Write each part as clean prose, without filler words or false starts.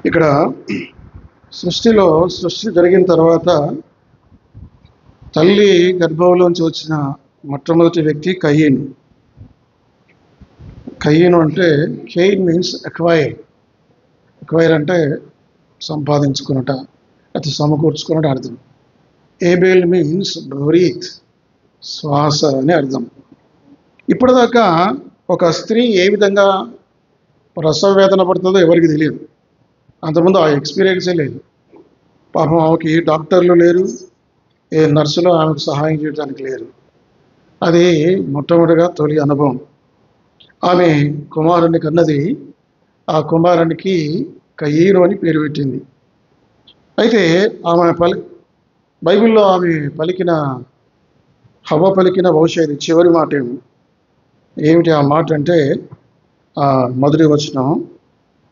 ఇక్కడ సృష్టి జరిగిన తర్వాత తల్లి గర్భంలోంచి వచ్చిన మొట్టమొదటి వ్యక్తి కయీను. కయీను అంటే కెయిన్ మీన్స్ ఎక్వైర్ అంటే సంపాదించుకున్నట, అది సమకూర్చుకున్నట్టు అర్థం. ఏబేల్ మీన్స్ బ్రీత్, శ్వాస అని అర్థం. ఇప్పటిదాకా ఒక స్త్రీ ఏ విధంగా ప్రసవ వేదన పడుతుందో ఎవరికి తెలియదు. అంతకుముందు ఆ ఎక్స్పీరియన్సే లేదు. పాపం ఆమెకి డాక్టర్లు లేరు, ఏ నర్సులు ఆమెకు సహాయం చేయడానికి లేరు. అది మొట్టమొదటిగా తొలి అనుభవం. ఆమె కుమారుని కన్నది. ఆ కుమారునికి కయీను అని పేరు పెట్టింది. అయితే ఆమె బైబిల్లో ఆమె హవ్వ పలికిన బహుశా ఇది చివరి మాట ఏమిటి ఆ మాట అంటే మొదటి వచనం,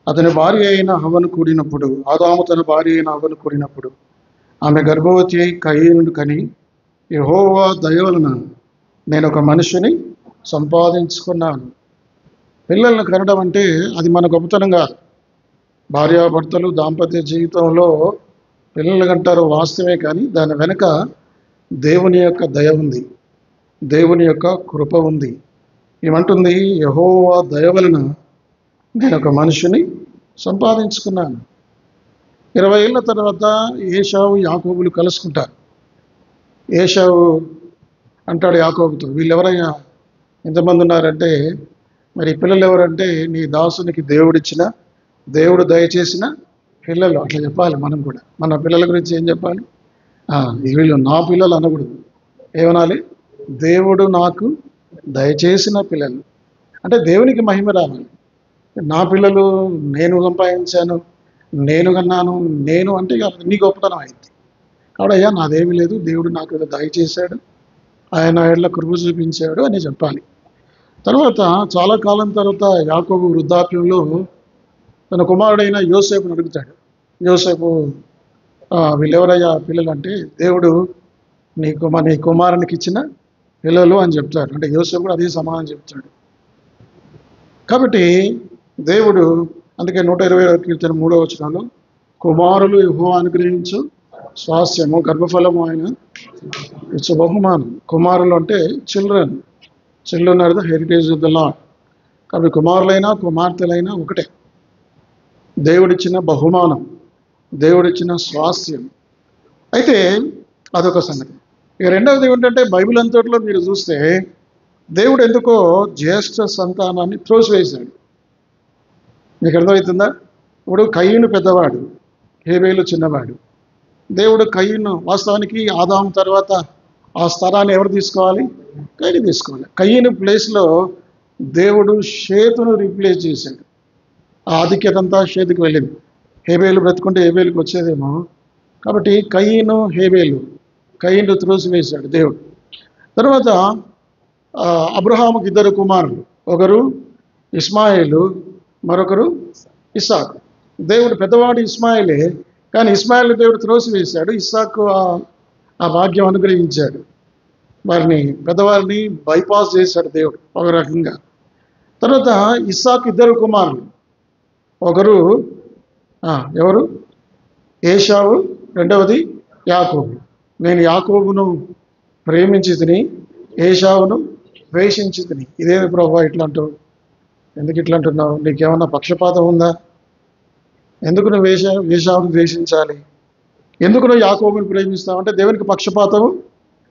అతని భార్య అయిన హవ్వను కూడినప్పుడు, ఆదాము తన భార్య అయిన హవ్వను కూడినప్పుడు ఆమె గర్భవతి అయి కయీనును కని, యెహోవా దయ వలన నేను ఒక మనిషిని సంపాదించుకున్నాను. పిల్లలను కనడం అంటే అది మన గొప్పతనం కాదు. భార్యాభర్తలు దాంపత్య జీవితంలో పిల్లలు కంటారు వాస్తవమే, కానీ దాని వెనుక దేవుని యొక్క దయ ఉంది, దేవుని యొక్క కృప ఉంది. ఏమంటుంది? యెహోవా దయ వలన నేను ఒక మనిషిని సంపాదించుకున్నాను. 20 ఏళ్ళ తర్వాత ఏశావు యాకోబులు కలుసుకుంటారు. ఏశావు అంటాడు యాకోబుతో, వీళ్ళెవరైనా ఎంతమంది ఉన్నారంటే, మరి పిల్లలు ఎవరంటే నీ దాసునికి దేవుడు దయచేసిన పిల్లలు. అట్లా చెప్పాలి మనం కూడా. మన పిల్లల గురించి ఏం చెప్పాలి? వీళ్ళు నా పిల్లలు అనకూడదు. ఏమనాలి? దేవుడు నాకు దయచేసిన పిల్లలు. అంటే దేవునికి మహిమ రావాలి. నా పిల్లలు నేను సంపాదించాను, నేను కన్నాను, నేను అంటే నీ గొప్పతనం అయింది. కాబట్టి అయ్యా నాదేమీ లేదు, దేవుడు నాకు దయచేశాడు, ఆయన ఎడ్ల కృప చూపించాడు అని చెప్పాలి. తర్వాత చాలా కాలం తర్వాత యాకోబు వృద్ధాప్యంలో తన కుమారుడైన యోసేపుని అడుగుతాడు. యోసేపు, వీళ్ళెవరయ్యా పిల్లలు అంటే, దేవుడు నీ కుమారునికి ఇచ్చిన పిల్లలు అని చెప్తాడు. అంటే యోసేపు కూడా అదే సమాధానం చెప్తాడు. కాబట్టి దేవుడు అందుకే 120వ కీర్తన 3వ వచనంలో, కుమారులు యెహోవా అనుగ్రహించు స్వాస్థ్యము, గర్భఫలము ఆయన ఇచ్చు బహుమానం. కుమారులు అంటే children are the heritage of the Lord. కాబట్టి కుమారులైనా కుమార్తెలైనా ఒకటే. దేవుడిచ్చిన బహుమానం, దేవుడిచ్చిన స్వాస్థ్యం. అయితే అదొక సంగతి. ఇక రెండవది ఏమిటంటే, బైబిల్ అంతట్లో మీరు చూస్తే దేవుడు ఎందుకో జ్యేష్ఠ సంతానాన్ని త్రోసివేశాడు. మీకు అర్థమవుతుందా? ఇప్పుడు కయీను పెద్దవాడు, హేబేలు చిన్నవాడు. దేవుడు కయీను, వాస్తవానికి ఆదాము తర్వాత ఆ స్థలాన్ని ఎవరు తీసుకోవాలి? కయీను తీసుకోవాలి. కయీను ప్లేస్లో దేవుడు షేతును రీప్లేస్ చేశాడు. ఆ ఆధిక్యత అంతా షేతుకి వెళ్ళింది. హేబేలు బ్రతుకుంటే హేబేలుకి వచ్చేదేమో. కాబట్టి కయీను త్రోసివేశాడు దేవుడు. తర్వాత అబ్రహాముకి 2 కుమారులు, ఒకరు ఇస్మాయిలు, మరొకరు ఇస్సాకు. దేవుడు పెద్దవాడు ఇస్మాయిలే, కానీ ఇస్మాయిల్ని దేవుడు త్రోసివేశాడు. ఇస్సాకు ఆ భాగ్యం అనుగ్రహించాడు. పెద్దవారిని బైపాస్ చేశాడు దేవుడు ఒక రకంగా. తర్వాత ఇస్సాకు 2 కుమారులు, ఒకరు ఎవరు? ఏశావు, రెండవది యాకోబు. నేను యాకోబును ప్రేమించి తిని, ఏశావును ద్వేషించి తిని. ఇదేమి ప్రభు ఇట్లా అంటావు? ఎందుకు ఇట్లా అంటున్నావు? నీకేమన్నా పక్షపాతం ఉందా? ఎందుకు నువ్వు ఏశావును ద్వేషించాలి? ఎందుకు నువ్వు యాకోబుని ప్రేమిస్తావు అంటే దేవునికి పక్షపాతం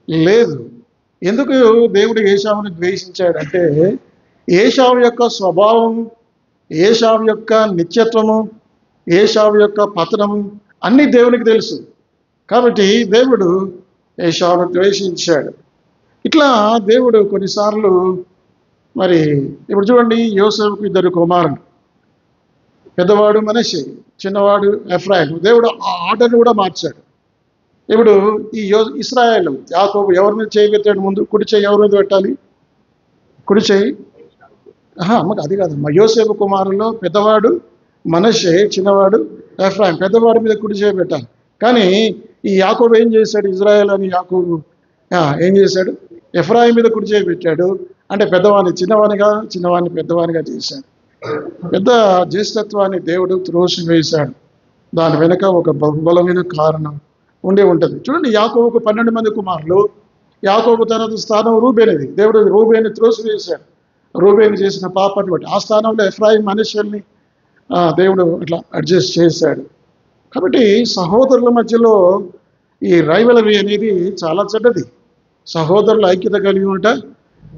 లేదు. ఎందుకు దేవుడు ఏశావుని ద్వేషించాడంటే, ఏశావు యొక్క స్వభావం, ఏశావు యొక్క నిత్యత్వము, ఏశావు యొక్క పతనము అన్నీ దేవునికి తెలుసు. కాబట్టి దేవుడు ఏశావును ద్వేషించాడు. ఇట్లా దేవుడు కొన్నిసార్లు మరి ఇప్పుడు చూడండి, యోసేపుకు 2 కుమారులు, పెద్దవాడు మనష్షే, చిన్నవాడు ఎఫ్రాయిము. దేవుడు ఆ ఆర్డర్ని కూడా మార్చాడు. ఇప్పుడు ఈ ఇశ్రాయేలు యాకోబు ఎవరి మీద చేయబెట్టాడు? ముందు కుడి చేయి ఎవరి మీద పెట్టాలి? కుడి చేయి. అమ్మకు అది కాదు. యోసేపు కుమారుల్లో పెద్దవాడు మనష్షే, చిన్నవాడు ఎఫ్రాయిం. పెద్దవాడి మీద కుడి చేయి పెట్టాలి. కానీ ఈ యాకోబు ఏం చేశాడు? ఇజ్రాయేల్ అని యాకోబు ఏం చేశాడు? ఎఫ్రాయిం మీద కుడి చేయి పెట్టాడు. అంటే పెద్దవాడిని చిన్నవాడిని పెద్దవాడిగా చేశాడు. పెద్ద జ్యేష్ఠత్వాన్ని దేవుడు త్రోసివేశాడు. దాని వెనుక ఒక బహుబలమైన కారణం ఉండే ఉంటుంది. చూడండి, యాకోబుకు 12 మంది కుమారులు. యాకోబు తర్వాత స్థానం రూబేనిది. దేవుడు రూబేని త్రోసివేశాడు. రూబేని చేసిన పాపాన్ని బట్టి ఆ స్థానంలో ఎఫ్రాయిం మనష్యల్ని దేవుడు అట్లా అడ్జస్ట్ చేశాడు. కాబట్టి సహోదరుల మధ్యలో ఈ రైవలరీ అనేది చాలా చెడ్డది. సహోదరుల ఐక్యత కలిగి ఉంట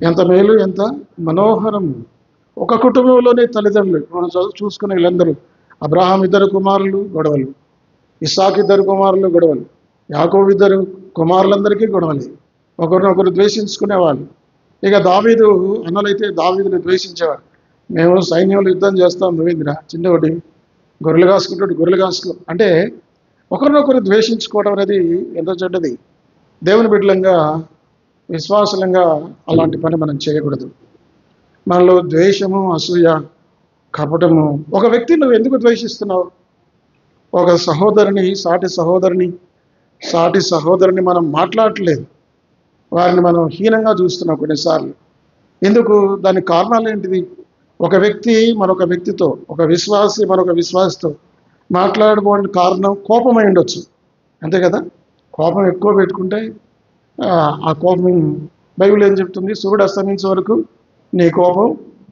ఎంత మేలు, ఎంత మనోహరం. ఒక కుటుంబంలోనే తల్లిదండ్రులు మనం చూసుకునే వీళ్ళందరూ, అబ్రహాం 2 కుమారులు గొడవలు, ఇస్సాకు 2 కుమారులు గొడవలు, యాకోబు 2 కుమారులందరికీ గొడవలు, ఒకరినొకరు ద్వేషించుకునేవాళ్ళు. ఇక దావీదు అన్నలైతే దావీదుని ద్వేషించేవాడు. మేము సైన్యంలో యుద్ధం చేస్తాం, నువ్వేందిరా చిన్నోడి గొర్రెలు కాసుకుంటాడు, గొర్రెలు కాసుకో అంటే ఒకరినొకరు ద్వేషించుకోవడం అనేది ఎంత చెడ్డది. దేవుని బిడ్డలంగా విశ్వాసలంగా అలాంటి పని మనం చేయకూడదు. మనలో ద్వేషము, అసూయ, కపటము. ఒక వ్యక్తిని నువ్వు ఎందుకు ద్వేషిస్తున్నావు? ఒక సహోదరుని, సాటి సహోదరుని మనం మాట్లాడట్లేదు, వారిని మనం హీనంగా చూస్తున్నాం కొన్నిసార్లు. ఎందుకు? దానికి కారణాలు ఏంటిది? ఒక వ్యక్తి మరొక వ్యక్తితో, ఒక విశ్వాసి మరొక విశ్వాసితో మాట్లాడుకోవడానికి కారణం కోపమై ఉండొచ్చు, అంతే కదా. కోపం ఎక్కువ పెట్టుకుంటే ఆ కోపం, బైబిల్ ఏం చెప్తుంది? సూర్యుడు అస్తమించే వరకు నీ కోపం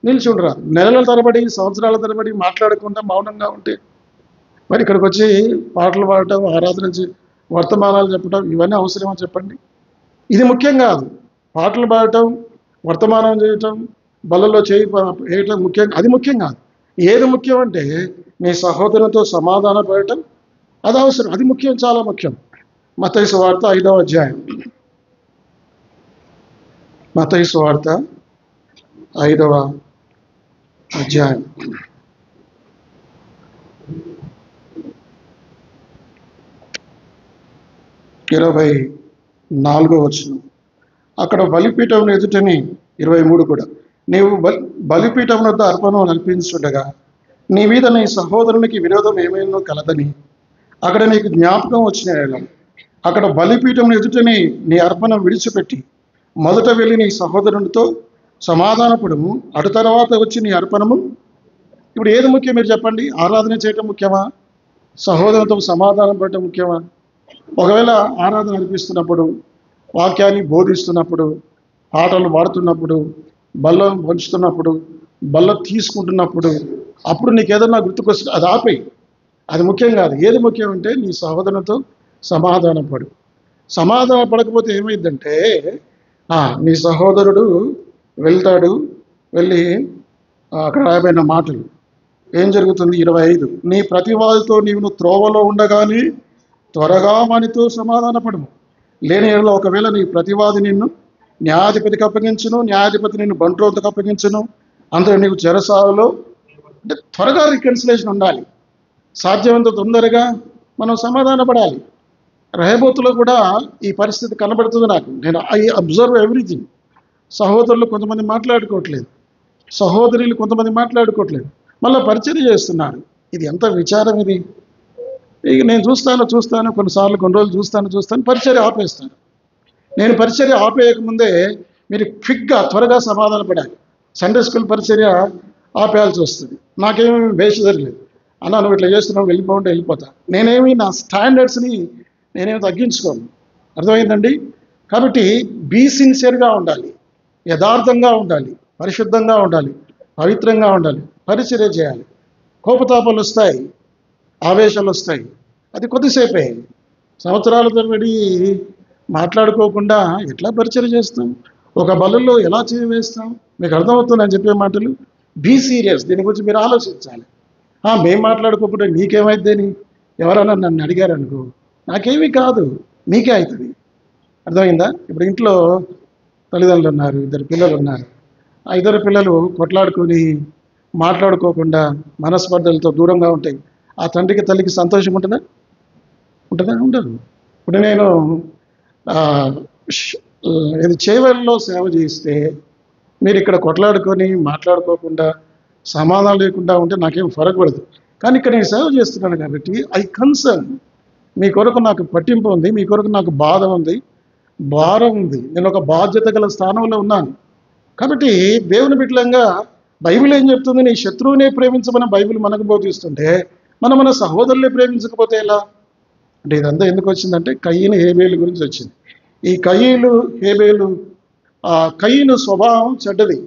నిలిచి ఉండరా. నెలల తరబడి, సంవత్సరాల తరబడి మాట్లాడకుండా మౌనంగా ఉంటే మరి ఇక్కడికి వచ్చి పాటలు పాడటం, ఆరాధన వర్తమానాలు చెప్పడం ఇవన్నీ అవసరమో చెప్పండి? ఇది ముఖ్యం కాదు. పాటలు పాడటం, వర్తమానం చేయటం, బలలో చేయి వేయటం ముఖ్యం, అది ముఖ్యం కాదు. ఏది ముఖ్యం అంటే నీ సహోదరునితో సమాధాన పడటం, అది అవసరం, అది ముఖ్యం, చాలా ముఖ్యం. మత్తయి సువార్త 5వ అధ్యాయం. మత్తయి సువార్త 5వ అధ్యాయం 24వ వచనం. అక్కడ బలిపీఠం ఎదుటని 23 కూడా, నీవు బలిపీఠం వద్ద అర్పణం నడిపించుండగా నీ మీద నీ సహోదరునికి విరోధం ఏమైనా కలదని అక్కడ నీకు జ్ఞాపకం వచ్చిన అక్కడ బలిపీఠం ఎదుటని నీ అర్పణ విడిచిపెట్టి మొదట వెళ్ళి నీ సహోదరునితో సమాధానపడము, అటు తర్వాత వచ్చి నీ అర్పణము. ఇప్పుడు ఏది ముఖ్యం మీరు చెప్పండి? ఆరాధన చేయటం ముఖ్యమా? సహోదరునితో సమాధానం పడటం ముఖ్యమా? ఒకవేళ ఆరాధన అనిపిస్తున్నప్పుడు, వాక్యాన్ని బోధిస్తున్నప్పుడు, పాటలు పాడుతున్నప్పుడు, బల్ల పంచుతున్నప్పుడు, బల్ల తీసుకుంటున్నప్పుడు, అప్పుడు నీకు ఏదన్నా గుర్తుకొస్తుంది, అది ఆపేయి. అది ముఖ్యం కాదు. ఏది ముఖ్యం అంటే నీ సహోదరునితో సమాధానం పడు. సమాధానం పడకపోతే ఏమైందంటే నీ సహోదరుడు వెళ్తాడు, వెళ్ళి అక్కడ రాయబడిన మాటలు ఏం జరుగుతుంది? 25, నీ ప్రతివాదితో నీవు త్రోవలో ఉండగానే త్వరగా వానితో సమాధానపడము. లేని ఏళ్ళలో ఒకవేళ నీ ప్రతివాది నిన్ను న్యాయాధిపతికి అప్పగించును, న్యాయాధిపతి నిన్ను బంట్రోతుకు అప్పగించును, అంత నీకు చెరసాలలో. అంటే త్వరగా రికన్సిలేషన్ ఉండాలి. సాధ్యమంత తొందరగా మనం సమాధానపడాలి. రెహోబోతులో కూడా ఈ పరిస్థితి కనబడుతుంది నాకు. నేను ఐ అబ్జర్వ్ ఎవ్రీథింగ్. సహోదరులు కొంతమంది మాట్లాడుకోవట్లేదు, సహోదరులు కొంతమంది మాట్లాడుకోవట్లేదు, మళ్ళీ పరిచర్య చేస్తున్నారు. ఇది ఎంత విచారం ఇది! ఇక నేను చూస్తాను కొన్నిసార్లు, కొన్ని రోజులు చూస్తాను, పరిచర్య ఆపేస్తాను. నేను పరిచర్య ఆపేయకముందే మీరు క్విక్గా త్వరగా సమాధాన పడాలి. సండే స్కూల్ పరిచర్య ఆపేయాల్సి వస్తుంది. నాకేమీ బేషదరలేదు, అన్నా నువ్వు ఇట్లా చేస్తున్నావు, వెళ్ళిపోతా. నేనేమి నా స్టాండర్డ్స్ని నేనేమి తగ్గించుకోను. అర్థమైందండి? కాబట్టి బీ సిన్సియర్గా ఉండాలి, యథార్థంగా ఉండాలి, పరిశుద్ధంగా ఉండాలి, పవిత్రంగా ఉండాలి, పరిచర్య చేయాలి. కోపతాపాలు వస్తాయి, ఆవేశాలు వస్తాయి, అది కొద్దిసేపే. సంవత్సరాల తరబడి మాట్లాడుకోకుండా ఎట్లా పరిచర్య చేస్తాం? ఒక బలలో ఎలా వేస్తాం? మీకు అర్థమవుతుంది అని చెప్పే మాటలు. బీ సీరియస్, దీని గురించి మీరు ఆలోచించాలి. మేము మాట్లాడుకోకుండా నీకేమైద్దని ఎవరైనా నన్ను అడిగారనుకో, నాకేమీ కాదు, నీకే అవుతుంది. అర్థమైందా? ఇప్పుడు ఇంట్లో తల్లిదండ్రులు ఉన్నారు, 2 పిల్లలు ఉన్నారు. ఆ 2 పిల్లలు కొట్లాడుకొని మాట్లాడుకోకుండా మనస్పర్ధలతో దూరంగా ఉంటాయి. ఆ తండ్రికి తల్లికి సంతోషం ఉంటుందా? ఉండదు. ఇప్పుడు నేను ఇది చేవెళ్ళలో సేవ చేస్తే మీరు ఇక్కడ కొట్లాడుకొని మాట్లాడుకోకుండా సమాధానం లేకుండా ఉంటే నాకేం ఫరక్ పడదు. కానీ ఇక్కడ నేను సేవ చేస్తున్నాను కాబట్టి ఐ కన్సర్న్. మీ కొరకు నాకు పట్టింపు ఉంది, మీ కొరకు నాకు బాధ ఉంది, భారం ఉంది. నేను ఒక బాధ్యత గల స్థానంలో ఉన్నాను. కాబట్టి దేవుని బిడ్డలంగా బైబిల్ ఏం చెప్తుంది? నీ శత్రువునే ప్రేమించమని బైబిల్ మనకు బోధిస్తుంటే మనం మన సహోదరులే ప్రేమించకపోతే ఎలా? అంటే ఇదంతా ఎందుకు వచ్చిందంటే కయీను హేబేలు గురించి వచ్చింది. ఈ హేబేలు కయీను స్వభావం చెడ్డది.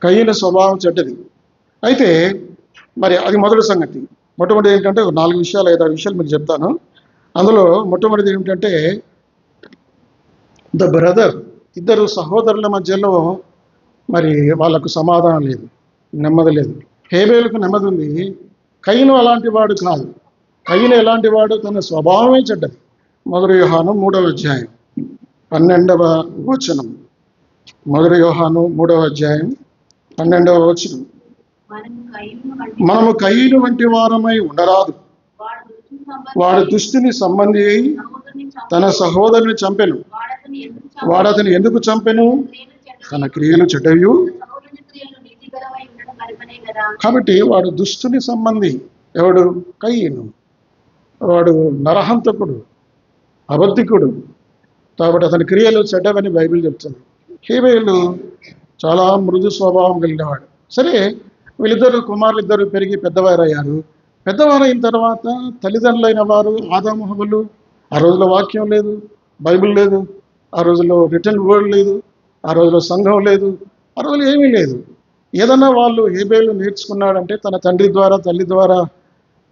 కయీను స్వభావం చెడ్డది. అయితే మరి అది మొదటి సంగతి. మొట్టమొదటి ఏంటంటే 4 విషయాలు 5 విషయాలు మీకు చెప్తాను. అందులో మొట్టమొదటిది ఏమిటంటే ద బ్రదర్, ఇద్దరు సహోదరుల మధ్యలో మరి వాళ్ళకు సమాధానం లేదు, నెమ్మది లేదు. హేబేలుకు నెమ్మది ఉంది, కయీను అలాంటి వాడు కాదు. కయీను ఎలాంటి వాడు? తన స్వభావమే చెడ్డది. 1 యోహాను 3వ అధ్యాయం 12వ వచనం. 1 యోహాను 3వ అధ్యాయం 12వ వచనం. మనము కయీను వంటి వారమై ఉండరాదు. వాడు దుష్టుని సంబంధి అయి తన సహోదరుని చంపెను. వాడతని ఎందుకు చంపెను? తన క్రియలు చెడ్డవి. కాబట్టి వాడు దుష్టుని సంబంధి. ఎవడు? కయీను. వాడు నరహంతకుడు, అబద్ధికుడు. కాబట్టి అతని క్రియలు చెడ్డవని బైబిల్ చెప్తుంది. హేబేలు చాలా మృదు స్వభావం కలిగినవాడు. సరే, వీళ్ళిద్దరు కుమారులిద్దరు పెరిగి పెద్దవారయ్యారు. పెద్దవారైన తర్వాత తల్లిదండ్రులైన వారు ఆదాము హవ్వలు, ఆ రోజులో వాక్యం లేదు, బైబిల్ లేదు, ఆ రోజుల్లో రిటర్న్ వర్డ్ లేదు, ఆ రోజులో సంఘం లేదు, ఆ రోజులో ఏమీ లేదు. ఏదన్నా వాళ్ళు హేబేలు నేర్చుకున్నాడంటే తన తండ్రి ద్వారా తల్లి ద్వారా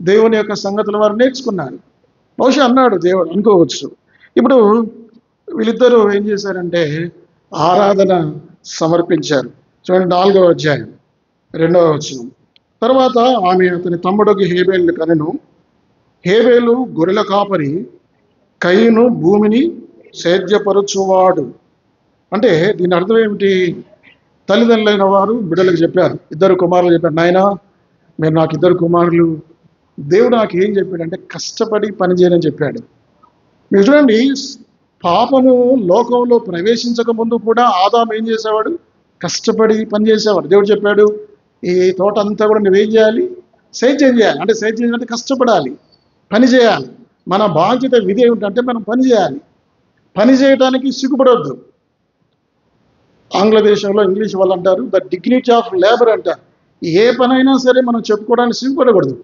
దేవుని యొక్క సంగతుల వారు నేర్చుకున్నారు. బహుశా అన్నాడు దేవుడు, అనుకోవచ్చు. ఇప్పుడు వీళ్ళిద్దరూ ఏం చేశారంటే ఆరాధన సమర్పించారు. చూడండి 4వ అధ్యాయం 2వ వచనం. తర్వాత ఆమె అతని తమ్ముడికి హేబేలుని కనెను. హేబేలు గొర్రెల కాపరి, కయీను భూమిని సేద్యపరచువాడు. అంటే దీని అర్థం ఏమిటి? తల్లిదండ్రులైన వారు బిడ్డలకు చెప్పారు, ఇద్దరు కుమారులు చెప్పారు, నాయనా మీరు నాకు ఇద్దరు కుమారులు, దేవుడు నాకు ఏం చెప్పాడంటే కష్టపడి పని చేయని చెప్పాడు. మీరు చూడండి, పాపము లోకంలో ప్రవేశించక ముందు కూడా ఆదాము ఏం చేసేవాడు? కష్టపడి పని చేసేవాడు. దేవుడు చెప్పాడు, ఈ తోట అంతా కూడా నువ్వేం చేయాలి? సేద్యం చేయాలి. అంటే సేద్యం అంటే కష్టపడాలి, పని చేయాలి. మన బాధ్యత విధి ఏమిటంటే మనం పని చేయాలి. పని చేయడానికి సిగ్గుపడవద్దు. ఆంగ్లదేశంలో ఇంగ్లీష్ వాళ్ళు అంటారు ద డిగ్నిటీ ఆఫ్ లేబర్ అంటారు. ఏ పనైనా సరే మనం చెప్పుకోవడానికి సిగ్గుపడకూడదు.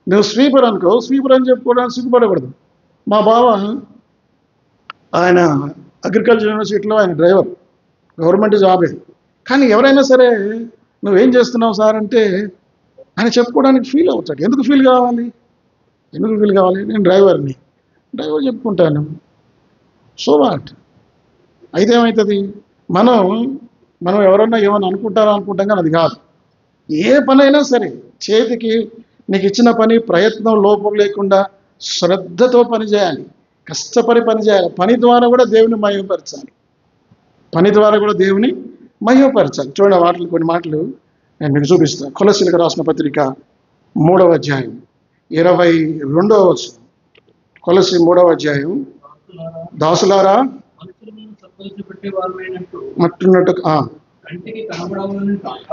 నువ్వు స్వీపర్ అనుకో, స్వీపర్ అని చెప్పుకోవడానికి సిగ్గుపడకూడదు. మా బావ ఆయన అగ్రికల్చర్ యూనివర్సిటీలో ఆయన డ్రైవర్, గవర్నమెంట్ జాబే. కానీ ఎవరైనా సరే నువ్వేం చేస్తున్నావు సార్ అంటే ఆయన చెప్పుకోవడానికి ఫీల్ అవుతాడు. ఎందుకు ఫీల్ కావాలి? నేను డ్రైవర్ చెప్పుకుంటాను. So what? అయితే ఏమవుతుంది? మనం ఎవరన్నా ఏమన్నా అనుకుంటాం కానీ అది కాదు. ఏ పనైనా సరే చేతికి నీకు ఇచ్చిన పని ప్రయత్నం లోపం లేకుండా శ్రద్ధతో పని చేయాలి, కష్టపడి పని చేయాలి. పని ద్వారా కూడా దేవుని మహిమపరచాలి. చూడండి కొన్ని మాటలు నేను మీకు చూపిస్తాను. కొలస్సీలకు రాసిన పత్రిక 3వ అధ్యాయం 22వ వచనం. కొలస్సీ 3వ అధ్యాయం. దాసులారా మట్టున్నట్టు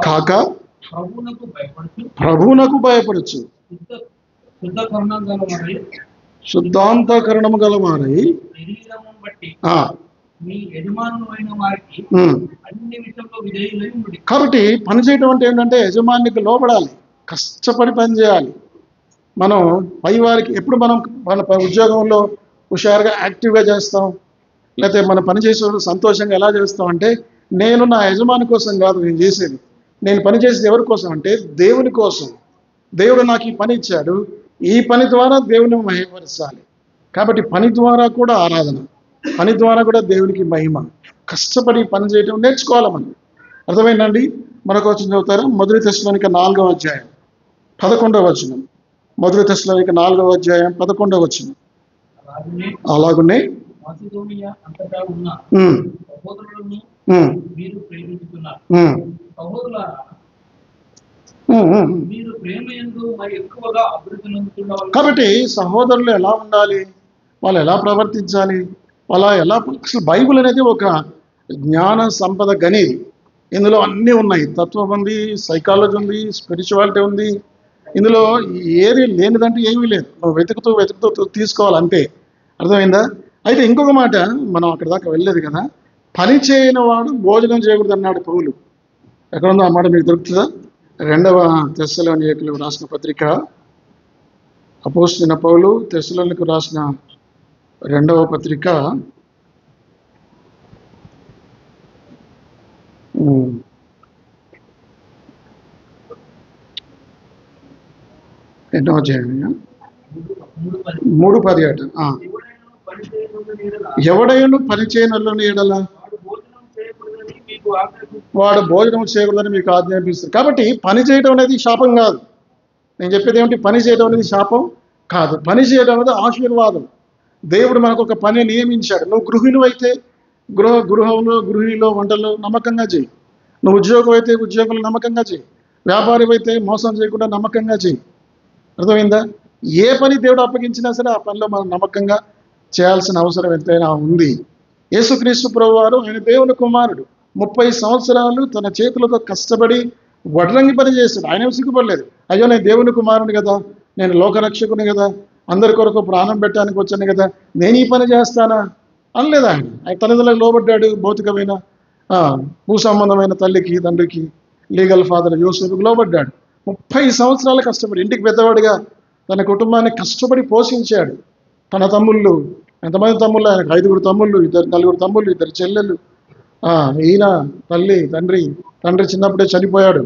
కాక ప్రభువునకు భయపడచ్చు, శుద్ధాంతకరణము గలవారై కాబట్టి పని చేయడం అంటే ఏంటంటే యజమానికి లోపడాలి, కష్టపడి పని చేయాలి. మనం పై వారికి ఎప్పుడు మన ఉద్యోగంలో హుషారుగా యాక్టివ్గా చేస్తాం, లేకపోతే మనం పని చేసే సంతోషంగా ఎలా చేస్తాం అంటే నేను నా యజమాని కోసం కాదు నేను చేసేది. నేను పని చేసేది ఎవరి కోసం అంటే దేవుని కోసం. దేవుడు నాకు ఈ పని ఇచ్చాడు, ఈ పని ద్వారా దేవుని మహిమపరచాలి. కాబట్టి పని ద్వారా కూడా ఆరాధన, పని ద్వారా కూడా దేవునికి మహిమ. కష్టపడి పని చేయడం నేర్చుకోవాలి మనం. అర్థమైందండి? మరొక వచనం చదువుతారు. 1 తెస్సలోనిక 4వ అధ్యాయం 11వ వచనం. 1 తెస్సలోనిక 4వ అధ్యాయం 11వ వచనం. అలాగునే కాబట్టి సహోదరులు ఎలా ఉండాలి, వాళ్ళు ఎలా ప్రవర్తించాలి, అసలు బైబిల్ అనేది ఒక జ్ఞాన సంపద గని. ఇందులో అన్నీ ఉన్నాయి. తత్వం ఉంది, సైకాలజీ ఉంది, స్పిరిచువాలిటీ ఉంది. ఇందులో ఏది లేనిదంటే ఏమీ లేదు. నువ్వు వెతుకుతూ తీసుకోవాలి అంతే. అర్థమైందా? అయితే ఇంకొక మాట, మనం అక్కడ దాకా వెళ్ళలేదు కదా. పని చేయని వాడు భోజనం చేయకూడదు అన్నాడు పౌలు. ఎక్కడుందో ఆ మాట మీకు దొరుకుతుందా? 2వ తెస్సలోనికయులకు రాసిన పత్రిక అపోస్తలుడైన పౌలు తెస్సలోనికీయులకు రాసిన 2వ పత్రిక 8వ అధ్యాయం 3:10 ఎవడైనా పని చేయనల్లని ఎడల వాడు భోజనం చేయకూడదని మీకు ఆజ్ఞాపిస్తుంది. కాబట్టి పని చేయడం అనేది శాపం కాదు. నేను చెప్పేది ఏమిటి? పని చేయడం అనేది శాపం కాదు. పని చేయడం అనేది ఆశీర్వాదం. దేవుడు మనకు ఒక పని నియమించాడు. నువ్వు గృహిణి అయితే గృహిణిలో వంటలు నమ్మకంగా చేయి. నువ్వు ఉద్యోగం అయితే ఉద్యోగంలో నమ్మకంగా చేయి. వ్యాపారం అయితే మోసం చేయకుండా నమ్మకంగా చేయి. అర్థమైందా? ఏ పని దేవుడు అప్పగించినా సరే ఆ పనిలో మనం నమ్మకంగా చేయాల్సిన అవసరం ఎంతైనా ఉంది. యేసుక్రీస్తు ప్రభువారు ఆయన దేవుని కుమారుడు. 30 సంవత్సరాలు తన చేతులతో కష్టపడి వడ్రంగి పని చేశాడు. ఆయన సిగ్గుపడలేదు. అయ్యో నేను దేవుని కుమారుడు కదా, నేను లోకరక్షకుని కదా, అందరి కొరకు ప్రాణం పెట్టడానికి వచ్చాను కదా, నేను ఈ పని చేస్తానా అనలేదు. ఆయన తల్లిదండ్రులకు లోబడ్డాడు. భౌతికమైన భూ సంబంధమైన తల్లికి తండ్రికి లీగల్ ఫాదర్ యోసేపుకు లోబడ్డాడు. 30 సంవత్సరాలు కష్టపడి ఇంటికి పెద్దవాడిగా తన కుటుంబాన్ని కష్టపడి పోషించాడు. తన తమ్ముళ్ళు, ఎంతమంది తమ్ముళ్ళు? ఆయనకు 5 తమ్ముళ్ళు, 4 తమ్ముళ్ళు, 2 చెల్లెళ్ళు. ఈయన తండ్రి చిన్నప్పుడే చనిపోయాడు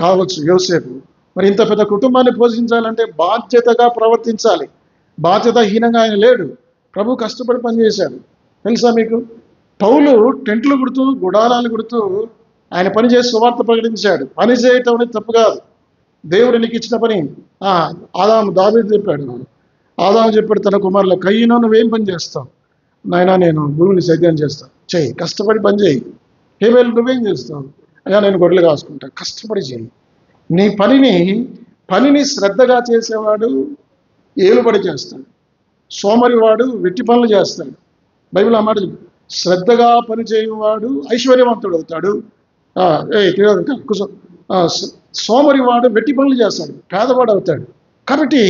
కావచ్చు యోసేపు. మరి ఇంత పెద్ద కుటుంబాన్ని పోషించాలంటే బాధ్యతగా ప్రవర్తించాలి. బాధ్యతాహీనంగా ఆయన లేడు. ప్రభు కష్టపడి పనిచేశాడు. తెలుసా మీకు? పౌలు టెంట్లు కుడుతూ గుడారాలు కుడుతూ ఆయన పని చేసి సువార్త ప్రకటించాడు. పని చేయటం అనేది తప్పు కాదు. దేవుడు నీకు ఇచ్చిన పని. దావీదు చెప్పాడు తన కుమారులు, కయ్యను నువ్వేం పని చేస్తావు? నాయనా నేను భూమిని సేద్యం చేస్తాను. చెయ్యి, కష్టపడి పని చేయి. హేబేలు నువ్వేం చేస్తావు? అయ్యా నేను గొర్రెలు కాసుకుంటా. కష్టపడి చేయి. నీ పనిని శ్రద్ధగా చేసేవాడు ఏలుబడి చేస్తాడు. సోమరివాడు వెట్టి పనులు చేస్తాడు. బైబిల్ ఆ మాట శ్రద్ధగా పని చేయవాడు ఐశ్వర్యవంతుడు అవుతాడు. సోమరివాడు వెట్టి పనులు చేస్తాడు, పేదవాడు అవుతాడు. కాబట్టి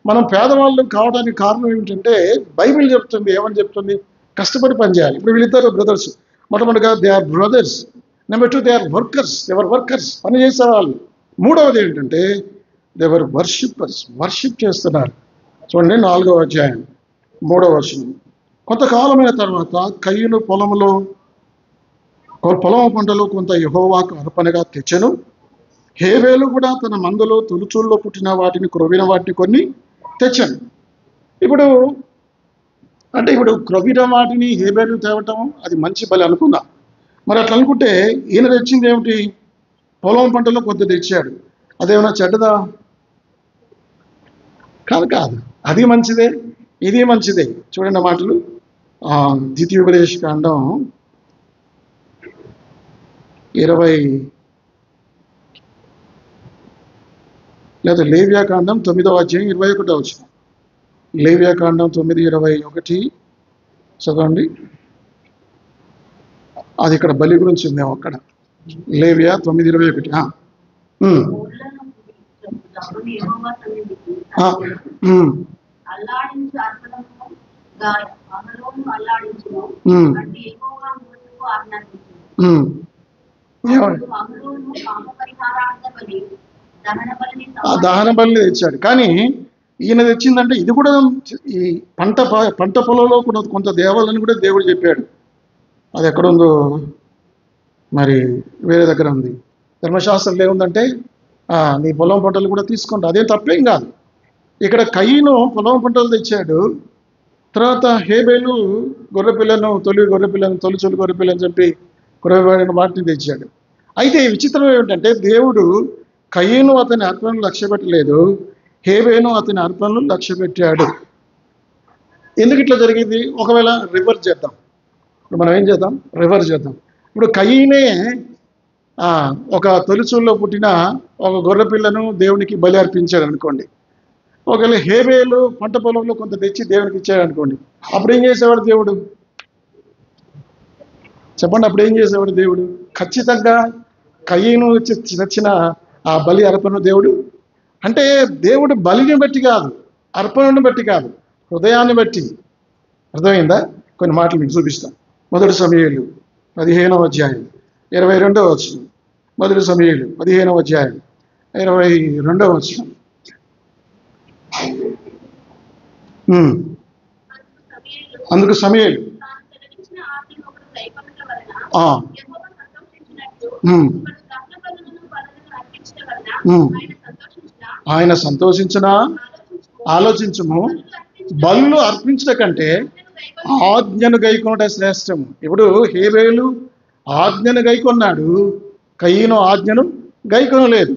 మనం పేదవాళ్ళు కావడానికి కారణం ఏమిటంటే బైబిల్ చెప్తుంది. ఏమని చెప్తుంది? కష్టపడి పని చేయాలి. ఇప్పుడు వీళ్ళిద్దరు బ్రదర్స్. మొట్టమొదటిగా they are brothers. Number 2 they are workers. ఎవర్ వర్కర్స్, పని చేసేవాళ్ళు. మూడవది ఏంటంటే దేవర్ వర్షిప్పర్స్, వర్షిప్ చేస్తున్నారు. చూడండి 4వ అధ్యాయం 3వ వచనం. కొంతకాలమైన తర్వాత కయ్యూను పొలం పంటలో కొంత యెహోవాకు అర్పణగా తెచ్చెను. హేబేలు కూడా తన మందలో తొలుచూల్లో పుట్టిన వాటిని క్రొవ్విన వాటిని కొన్ని తెచ్చాను. ఇప్పుడు క్రొవ్విన వాటిని హేబేలు తేవటం అది మంచి బలి అనుకుందాం. మరి అట్లా అనుకుంటే ఈయన తెచ్చింది ఏమిటి? పొలం పంటలో కొంత తెచ్చాడు. అదేమన్నా చెడ్డదా? కాదు. అది మంచిదే, ఇది మంచిదే. చూడండి మాటలు. ద్వితీయోపదేశ కాండం 20 లేదా లేవ్యాకాండం 9వ అధ్యాయం 21వ వచనం. లేవ్యాకాండం 9:21 చదవండి. అది ఇక్కడ బలి గురించి ఉందేమో అక్కడ. లేవ్యా 9:21. దహన బలిని తెచ్చాడు. కానీ ఈయన తెచ్చిందంటే ఇది కూడా ఈ పంట పొలంలో కూడా కొంత దేవాలని కూడా దేవుడు చెప్పాడు. అది ఎక్కడుందో మరి వేరే దగ్గర ఉంది. ధర్మశాస్త్రంలో ఏముందంటే నీ పొలం పంటలు కూడా తీసుకుంటా, అదేం తప్పేం కాదు. ఇక్కడ కయ్యను పొలం పంటలు తెచ్చాడు. తర్వాత హేబేలు తొలిచూలు గొర్రెపిల్లని చెప్పి కురవబడిన వాటిని తెచ్చాడు. అయితే విచిత్రం ఏమిటంటే దేవుడు కయ్యను అతని అర్పణలు లక్ష్య పెట్టలేదు, హేబేలు అతని అర్పణలు లక్ష్య పెట్టాడు. ఎందుకు ఇట్లా జరిగింది? ఒకవేళ రివర్స్ చేద్దాం. ఇప్పుడు మనం ఏం చేద్దాం? రివర్స్ చేద్దాం. ఇప్పుడు కయ్యనే ఒక తొలిచూల్లో పుట్టిన ఒక గొర్రెపిల్లను దేవునికి బలి అర్పించాడు అనుకోండి. ఒకవేళ హేబేలు పంట పొలంలో కొంత తెచ్చి దేవునికి ఇచ్చాడు అనుకోండి. అప్పుడు ఏం చేసేవాడు దేవుడు? చెప్పండి, అప్పుడు ఏం చేసేవాడు దేవుడు? ఖచ్చితంగా కయ్యను తెచ్చిన ఆ బలి అర్పణ దేవుడు అంటే దేవుడు బలిని బట్టి కాదు, అర్పణను బట్టి కాదు, హృదయాన్ని బట్టి. అర్థమైందా? కొన్ని మాటలు మీకు చూపిస్తాను. 1 సమూయేలు 15వ అధ్యాయం 22వ వచనం. 1 సమూయేలు 15వ అధ్యాయం 22వ వచనం. అందుకు సమూయేలు ఆయన సంతోషించిన ఆలోచించము, బలులు అర్పించట కంటే ఆజ్ఞను గైకొనుట శ్రేష్టము. ఇప్పుడు హేబేలు ఆజ్ఞను గైకొన్నాడు, కయీను ఆజ్ఞను గైకొనలేదు.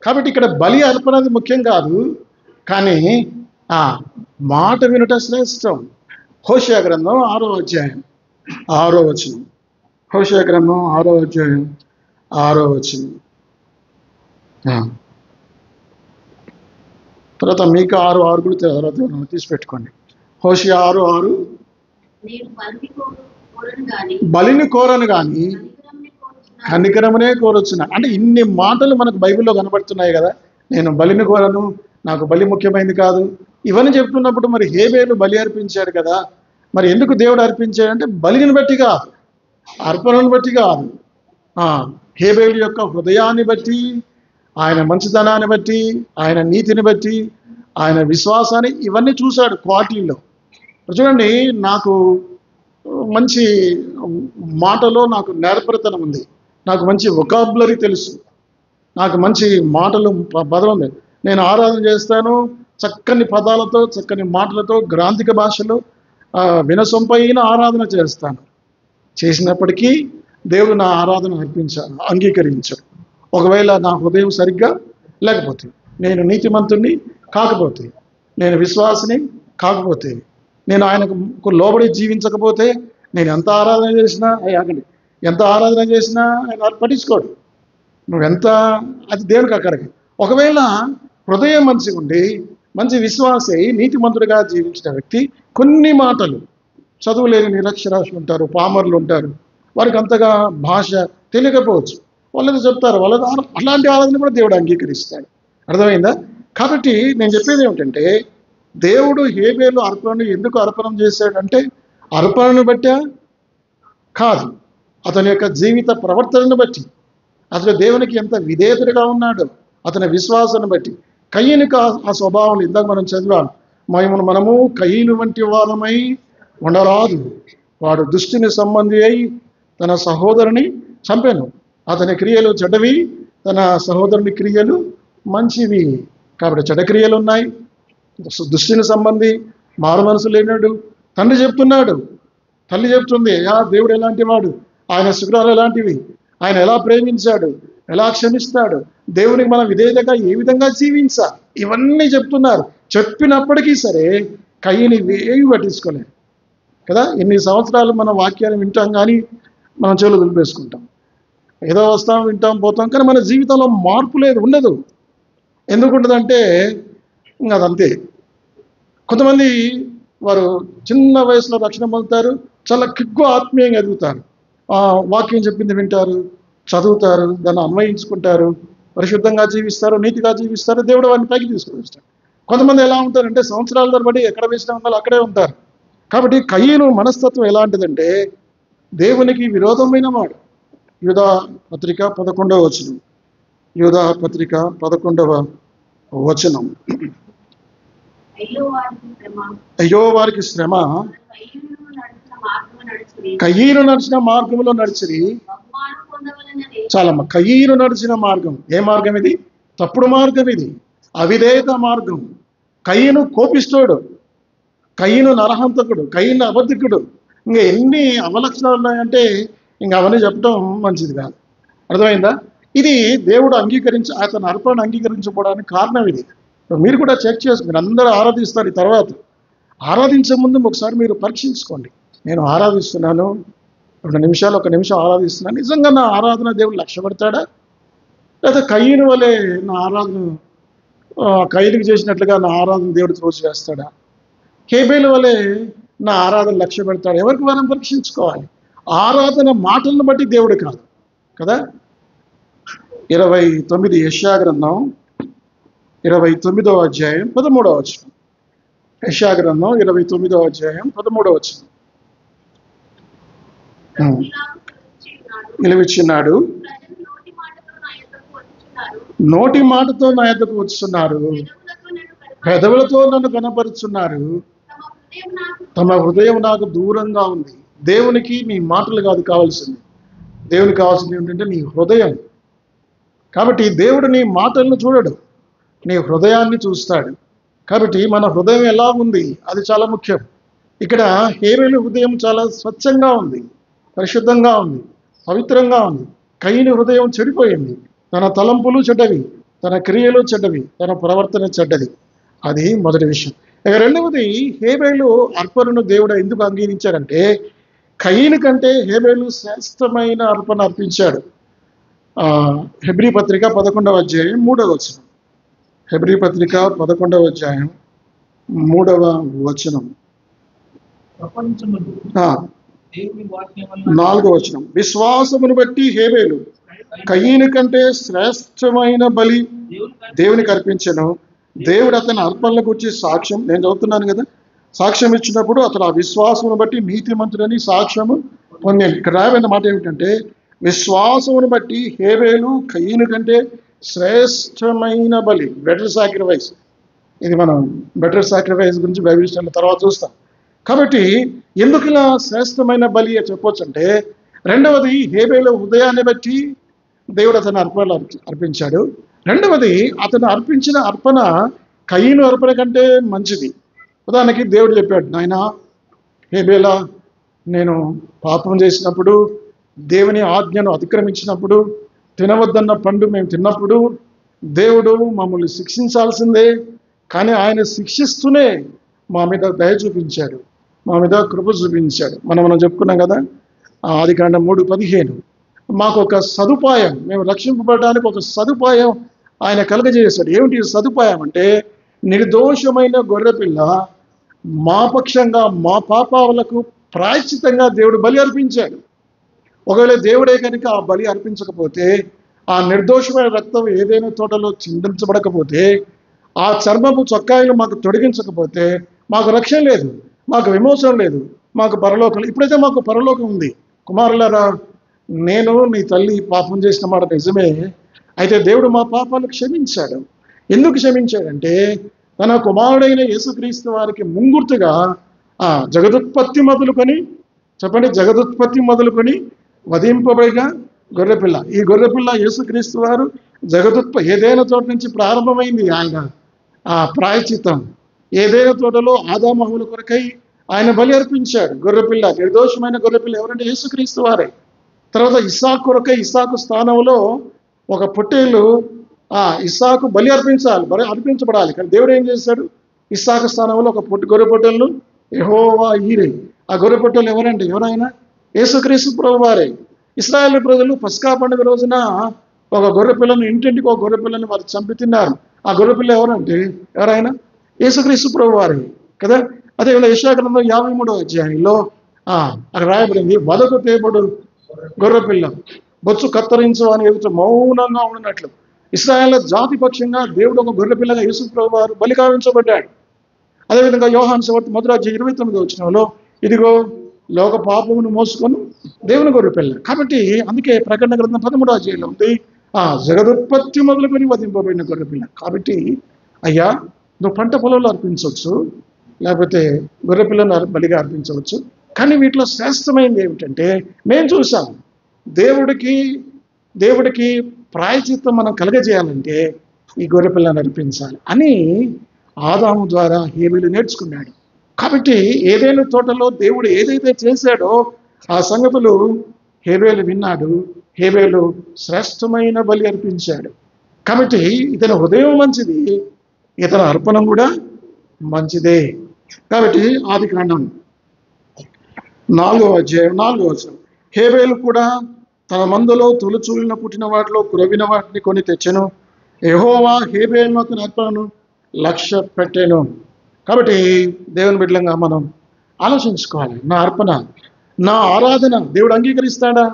కాబట్టి ఇక్కడ బలి అర్పణది ముఖ్యం కాదు, కానీ ఆ మాట వినుట శ్రేష్టం. హోషేయ గ్రంథం 6వ అధ్యాయం 6వ వచనం. హోషేయ గ్రంథం 6వ అధ్యాయం 6వ వచనం. తర్వాత మీకు 6:6 కూడా తర్వాత తీసి పెట్టుకోండి. హోషేయ 6:6, బలిని కోరను కానీ కనికరమునే కోరొచ్చున్నా. అంటే ఇన్ని మాటలు మనకు బైబిల్లో కనబడుతున్నాయి కదా. నేను బలిని కోరను, నాకు బలి ముఖ్యమైనది కాదు, ఇవన్నీ చెప్తున్నప్పుడు మరి హేబేలు బలి అర్పించాడు కదా. మరి ఎందుకు దేవుడు అర్పించాడంటే బలిని బట్టి కాదు, అర్పణను బట్టి కాదు. హేబేలు యొక్క హృదయాన్ని బట్టి, ఆయన మంచితనాన్ని బట్టి, ఆయన నీతిని బట్టి, ఆయన విశ్వాసాన్ని, ఇవన్నీ చూశాడు క్వాలిటీలో. చూడండి, నాకు మంచి మాటలో నాకు నేర్పరితనం ఉంది, నాకు మంచి వొకాబులరీ తెలుసు, నాకు మంచి మాటలు పదం ఉంది. నేను ఆరాధన చేస్తాను చక్కని పదాలతో, చక్కని మాటలతో, గ్రాంధిక భాషలో వినసొంపైన ఆరాధన చేస్తాను. చేసినప్పటికీ దేవుడు నా ఆరాధన అంగీకరించాడు. ఒకవేళ నా హృదయం సరిగ్గా లేకపోతే, నేను నీతిమంతుణ్ణి కాకపోతే, నేను విశ్వాసిని కాకపోతే, నేను ఆయనకు లోబడి జీవించకపోతే, నేను ఎంత ఆరాధన చేసినా ఎంత ఆరాధన చేసినా ఆయన పట్టించుకోడు. నువ్వెంత, అది దేవునికి అక్కడికి. ఒకవేళ హృదయం మంచిగా ఉండి మంచి విశ్వాసి నీతిమంతుడిగా జీవించిన వ్యక్తి, కొన్ని మాటలు చదువులేని నిరక్షరాస్యులు ఉంటారు, పామర్లు ఉంటారు, వారికి అంతగా భాష తెలియకపోవచ్చు, వాళ్ళది చెప్తారు, వాళ్ళది అలాంటి ఆరాధన కూడా దేవుడు అంగీకరిస్తాడు. అర్థమైందా? కాబట్టి నేను చెప్పేది ఏమిటంటే, దేవుడు హేబేలు అర్పణను ఎందుకు అర్పణం చేశాడంటే అర్పణను బట్టా కాదు, అతని యొక్క జీవిత ప్రవర్తనను బట్టి, అతను దేవునికి ఎంత విధేయతగా ఉన్నాడో అతని విశ్వాసాన్ని బట్టి. కయీనుకు ఆ స్వభావం ఇందాక మనం చదివాం, మనము కయీను వంటి వారమై ఉండరాదు, వాడు దుష్టుని సంబంధి అయి తన సహోదరుని చంపాను, అతని క్రియలు చెడ్డవి, తన సహోదరుని క్రియలు మంచివి. కాబట్టి చెడ్డ క్రియలు ఉన్నాయి, దుష్టుని సంబంధి, మారు మనసు లేనాడు. తండ్రి చెప్తున్నాడు, తల్లి చెప్తుంది, దేవుడు ఎలాంటి వాడు, ఆయన శుక్రాలు ఎలాంటివి, ఆయన ఎలా ప్రేమించాడు, ఎలా క్షమిస్తాడు, దేవునికి మనం విధేయతగా ఏ విధంగా జీవించా, ఇవన్నీ చెప్తున్నారు. చెప్పినప్పటికీ సరే కయ్యని ఏవి పట్టించుకోలేదు కదా. ఎన్ని సంవత్సరాలు మన వాక్యాన్ని వింటాం కానీ మనం చెవులు దులిపేసుకుంటాం, ఏదో వస్తాం వింటాం పోతాం, కానీ మన జీవితంలో మార్పు లేదు, ఉండదు. ఎందుకు ఉండదంటే ఇంకా అదంతే. కొంతమంది వారు చిన్న వయసులో రక్షణ పొందుతారు, చాలా కిగ్గు ఆత్మీయంగా ఎదుగుతారు, వాక్యం చెప్పింది వింటారు, చదువుతారు, దాన్ని అన్వయించుకుంటారు, పరిశుద్ధంగా జీవిస్తారు, నీతిగా జీవిస్తారు, దేవుడు వారిని పైకి తీసుకుని వస్తాడు. కొంతమంది ఎలా ఉంటారంటే సంవత్సరాల తరబడి ఎక్కడ వేసిన వాళ్ళు అక్కడే ఉంటారు. కాబట్టి కయీను మనస్తత్వం ఎలాంటిదంటే దేవునికి విరోధమైన వాడు. యూదా పత్రిక 11వ వచనం. యూదా పత్రిక 11వ వచనం. అయ్యో వారికి శ్రమ, కయీను నడిచిన మార్గంలో నడిచిరి. చాలమ్మ, కయీను నడిచిన మార్గం ఏ మార్గం ఇది? తప్పుడు మార్గం ఇది, అవిధేయత మార్గం. కయీను కోపిస్తోడు, కయీను నరహంతకుడు, కయీను అబద్ధికుడు, ఇంకా ఎన్ని అవలక్షణాలు ఉన్నాయంటే ఇంకా అవన్నీ చెప్పడం మంచిది కాదు. అర్థమైందా? ఇది దేవుడు అతను అర్పణ అంగీకరించకపోవడానికి కారణం ఇది. మీరు కూడా చెక్ చేసుకోండి. మీరు అందరూ ఆరాధిస్తారు, ఈ తర్వాత ఆరాధించే ముందు ఒకసారి మీరు పరీక్షించుకోండి. నేను ఆరాధిస్తున్నాను, 2 నిమిషాలు 1 నిమిషం ఆరాధిస్తున్నాను, నిజంగా నా ఆరాధన దేవుడు లక్ష్యపెడతాడా? లేదా కయీను వలె నా ఆరాధన కయీనుకు చేసినట్లుగా నా ఆరాధన దేవుడు త్రోసి వేస్తాడా? హేబేలు వలె నా ఆరాధన లక్ష్య పెడతాడు? ఎవరికి మనం పరీక్షించుకోవాలి. ఆరాధన మాటలను బట్టి దేవుడు కాదు కదా. 29 యెషయా గ్రంథం 29వ అధ్యాయం 13వ వచనం. యెషయా గ్రంథం 29వ అధ్యాయం 13వ వచనం. నిలవిచ్చినాడు, నోటి మాటతో నా యొద్దకు వచ్చున్నారు, పెదవులతో నన్ను కనపరుచున్నారు, తమ హృదయం నాకు దూరంగా ఉంది. దేవునికి నీ మాటలు కాదు కావాల్సింది, దేవునికి కావాల్సింది ఏంటంటే నీ హృదయం. కాబట్టి దేవుడు నీ మాటలను చూడడు, నీ హృదయాన్ని చూస్తాడు. కాబట్టి మన హృదయం ఎలా ఉంది అది చాలా ముఖ్యం. ఇక్కడ హేబేలు హృదయం చాలా స్వచ్ఛంగా ఉంది, పరిశుద్ధంగా ఉంది, పవిత్రంగా ఉంది. కయీను హృదయం చెడిపోయింది, తన తలంపులు చెడ్డవి, తన క్రియలు చెడ్డవి, తన ప్రవర్తన చెడ్డది. అది మొదటి విషయం. ఇక రెండవది, హేబేలు అర్పణను దేవుడు ఎందుకు అంగీకరించాడంటే కయీను కంటే హేబేలు శ్రేష్టమైన అర్పణ అర్పించాడు. హెబ్రీ పత్రిక 11వ అధ్యాయం 3వ వచనం. హెబ్రీ పత్రిక 11వ అధ్యాయం 3వ వచనం, 4వ వచనం. విశ్వాసమును బట్టి హేబేలు కయీను కంటే శ్రేష్టమైన బలి దేవునికి అర్పించెను. దేవుడు అతని అర్పణల గురించి సాక్ష్యం, నేను చదువుతున్నాను కదా, సాక్ష్యం ఇచ్చినప్పుడు అతను ఆ విశ్వాసమును బట్టి నీతిమంతుడని సాక్ష్యము పొందాను. ఇక్కడ రాయబడిన మాట ఏమిటంటే విశ్వాసమును బట్టి హేబేలు కయీను కంటే శ్రేష్టమైన బలి, బెటర్ సాక్రిఫైస్. ఇది మనం బెటర్ సాక్రిఫైస్ గురించి బైబిల్ స్టడీలో తర్వాత చూస్తాం. కాబట్టి ఎందుకు ఇలా శ్రేష్టమైన బలి చెప్పొచ్చు అంటే, రెండవది హేబేలు హృదయాన్ని బట్టి దేవుడు అతను అర్పణలు అర్పించాడు. రెండవది అతను అర్పించిన అర్పణ కయీను అర్పణ కంటే మంచిది. ఉదాహరణకి దేవుడు చెప్పాడు, నాయనా హేబేలా, నేను పాపం చేసినప్పుడు, దేవుని ఆజ్ఞను అతిక్రమించినప్పుడు, తినవద్దన్న పండు మేము తిన్నప్పుడు దేవుడు మమ్మల్ని శిక్షించాల్సిందే, కానీ ఆయన శిక్షిస్తూనే మా మీద దయ చూపించాడు, మా మీద కృప చూపించాడు. మనం చెప్పుకున్నాం కదా, ఆదికాండం 3:15. మాకు ఒక సదుపాయం, మేము రక్షింపబడడానికి ఒక సదుపాయం ఆయన కలుగజేశాడు. ఏమిటి సదుపాయం అంటే, నిర్దోషమైన గొర్రెపిల్ల మా పక్షంగా మా పాపాలకు ప్రాయశ్చితంగా దేవుడు బలి అర్పించాడు. ఒకవేళ దేవుడే కనుక ఆ బలి అర్పించకపోతే, ఆ నిర్దోషమైన రక్తం ఏదైనా తోటలో చిందించబడకపోతే, ఆ చర్మపు చొక్కాయలు మాకు తొడిగించకపోతే మాకు రక్షణ లేదు, మాకు విమోచన లేదు, మాకు పరలోకం. ఇప్పుడైతే మాకు పరలోకం ఉంది. కుమారులారా, నేను నీ తల్లి పాపం చేసిన మాట నిజమే, అయితే దేవుడు మా పాపాలు క్షమించాడు. ఎందుకు క్షమించాడంటే తన కుమారుడైన యేసుక్రీస్తు వారికి ముంగుర్తుగా జగదుత్పత్తి మొదలుకొని, చెప్పండి, జగదుత్పత్తి మొదలుకొని వధింపబడిన గొర్రెపిల్ల. ఈ గొర్రెపిల్ల యేసుక్రీస్తు వారు ఏదైనా చోట నుంచి ప్రారంభమైంది ఆయన ప్రాయశ్చిత్తం. ఏదైనా తోటలో ఆదామహుల కొరకై ఆయన బలి అర్పించాడు. గొర్రెపిల్ల, నిర్దోషమైన గొర్రెపిల్ల ఎవరంటే యేసుక్రీస్తు వారే. తర్వాత ఇస్సాకు కొరకై, ఇస్సాకు స్థానంలో ఒక పొట్టేలు, ఇస్సాకు బలి అర్పించబడాలి. కానీ దేవుడు ఏం చేశాడు, ఇస్సాకు స్థానంలో ఒక గొర్రె పొట్టేలు యెహోవా ఈరే. ఆ గొర్రె పొట్టేలు ఎవరైనా యేసుక్రీస్తు ప్రభు వారే. ఇశ్రాయేలు ప్రజలు పస్కా పండుగ రోజున ఒక గొర్రె పిల్లను, ఇంటింటికి ఒక గొర్రె పిల్లని వారు చంపి తిన్నారు. ఆ గొర్రె పిల్ల ఎవరైనా యేసుక్రీస్తు ప్రభు వారే కదా. అదేవిధంగా యెషయా గ్రంథం 53వ అధ్యాయంలో అక్కడ రాయబడింది, వదకు తేబడు గొర్రెపిల్ల బొచ్చు కత్తరించు అని ఎదుట మౌనంగా ఉన్నట్లు. ఇశ్రాయేలు జాతి పక్షంగా దేవుడు ఒక గొర్రెపిల్లగా యేసు ప్రభు వారు బలి కావించబడ్డాడు. అదేవిధంగా యోహాను సువార్త 1:29 వచనంలో, ఇదిగో లోక పాపమును మోసుకొని దేవుని గొర్రెపిల్ల. కాబట్టి అందుకే ప్రకటన గ్రంథం 13వ అధ్యాయంలో ఉంది, జగదుత్పత్తి మొదలుకొని వధింపబడిన గొర్రెపిల్ల. కాబట్టి అయ్యా, నువ్వు పంట పొలంలో అర్పించవచ్చు, లేకపోతే గొర్రెపిల్లను బలిగా అర్పించవచ్చు, కానీ వీటిలో శ్రేష్టమైనది ఏమిటంటే, మేము చూసాం, దేవుడికి ప్రాయశ్చిత్తం మనం కలగజేయాలంటే ఈ గొర్రెపిల్లను అర్పించాలి అని ఆదాము ద్వారా హేబేలు నేర్చుకున్నాడు. కాబట్టి ఏదైనా తోటలో దేవుడు ఏదైతే చేశాడో ఆ సంగతులు హేబేలు విన్నాడు. హేబేలు శ్రేష్టమైన బలి అర్పించాడు. కాబట్టి ఇతని హృదయం మంచిది, ఇతని అర్పణం కూడా మంచిదే. కాబట్టి ఆదికాండం 4వ అధ్యాయం 4వ వచనం, హేబేలు కూడా తన మందలో తొలిచూలిన పుట్టిన వాటిలో కురవిన వాటిని కొని తెచ్చెను. యెహోవా హేబేలు అతని అర్పణను లక్ష్య పెట్టెను. కాబట్టి దేవుని బిడ్డలంగా మనం ఆలోచించుకోవాలి, నా అర్పణ, నా ఆరాధన దేవుడు అంగీకరిస్తాడా?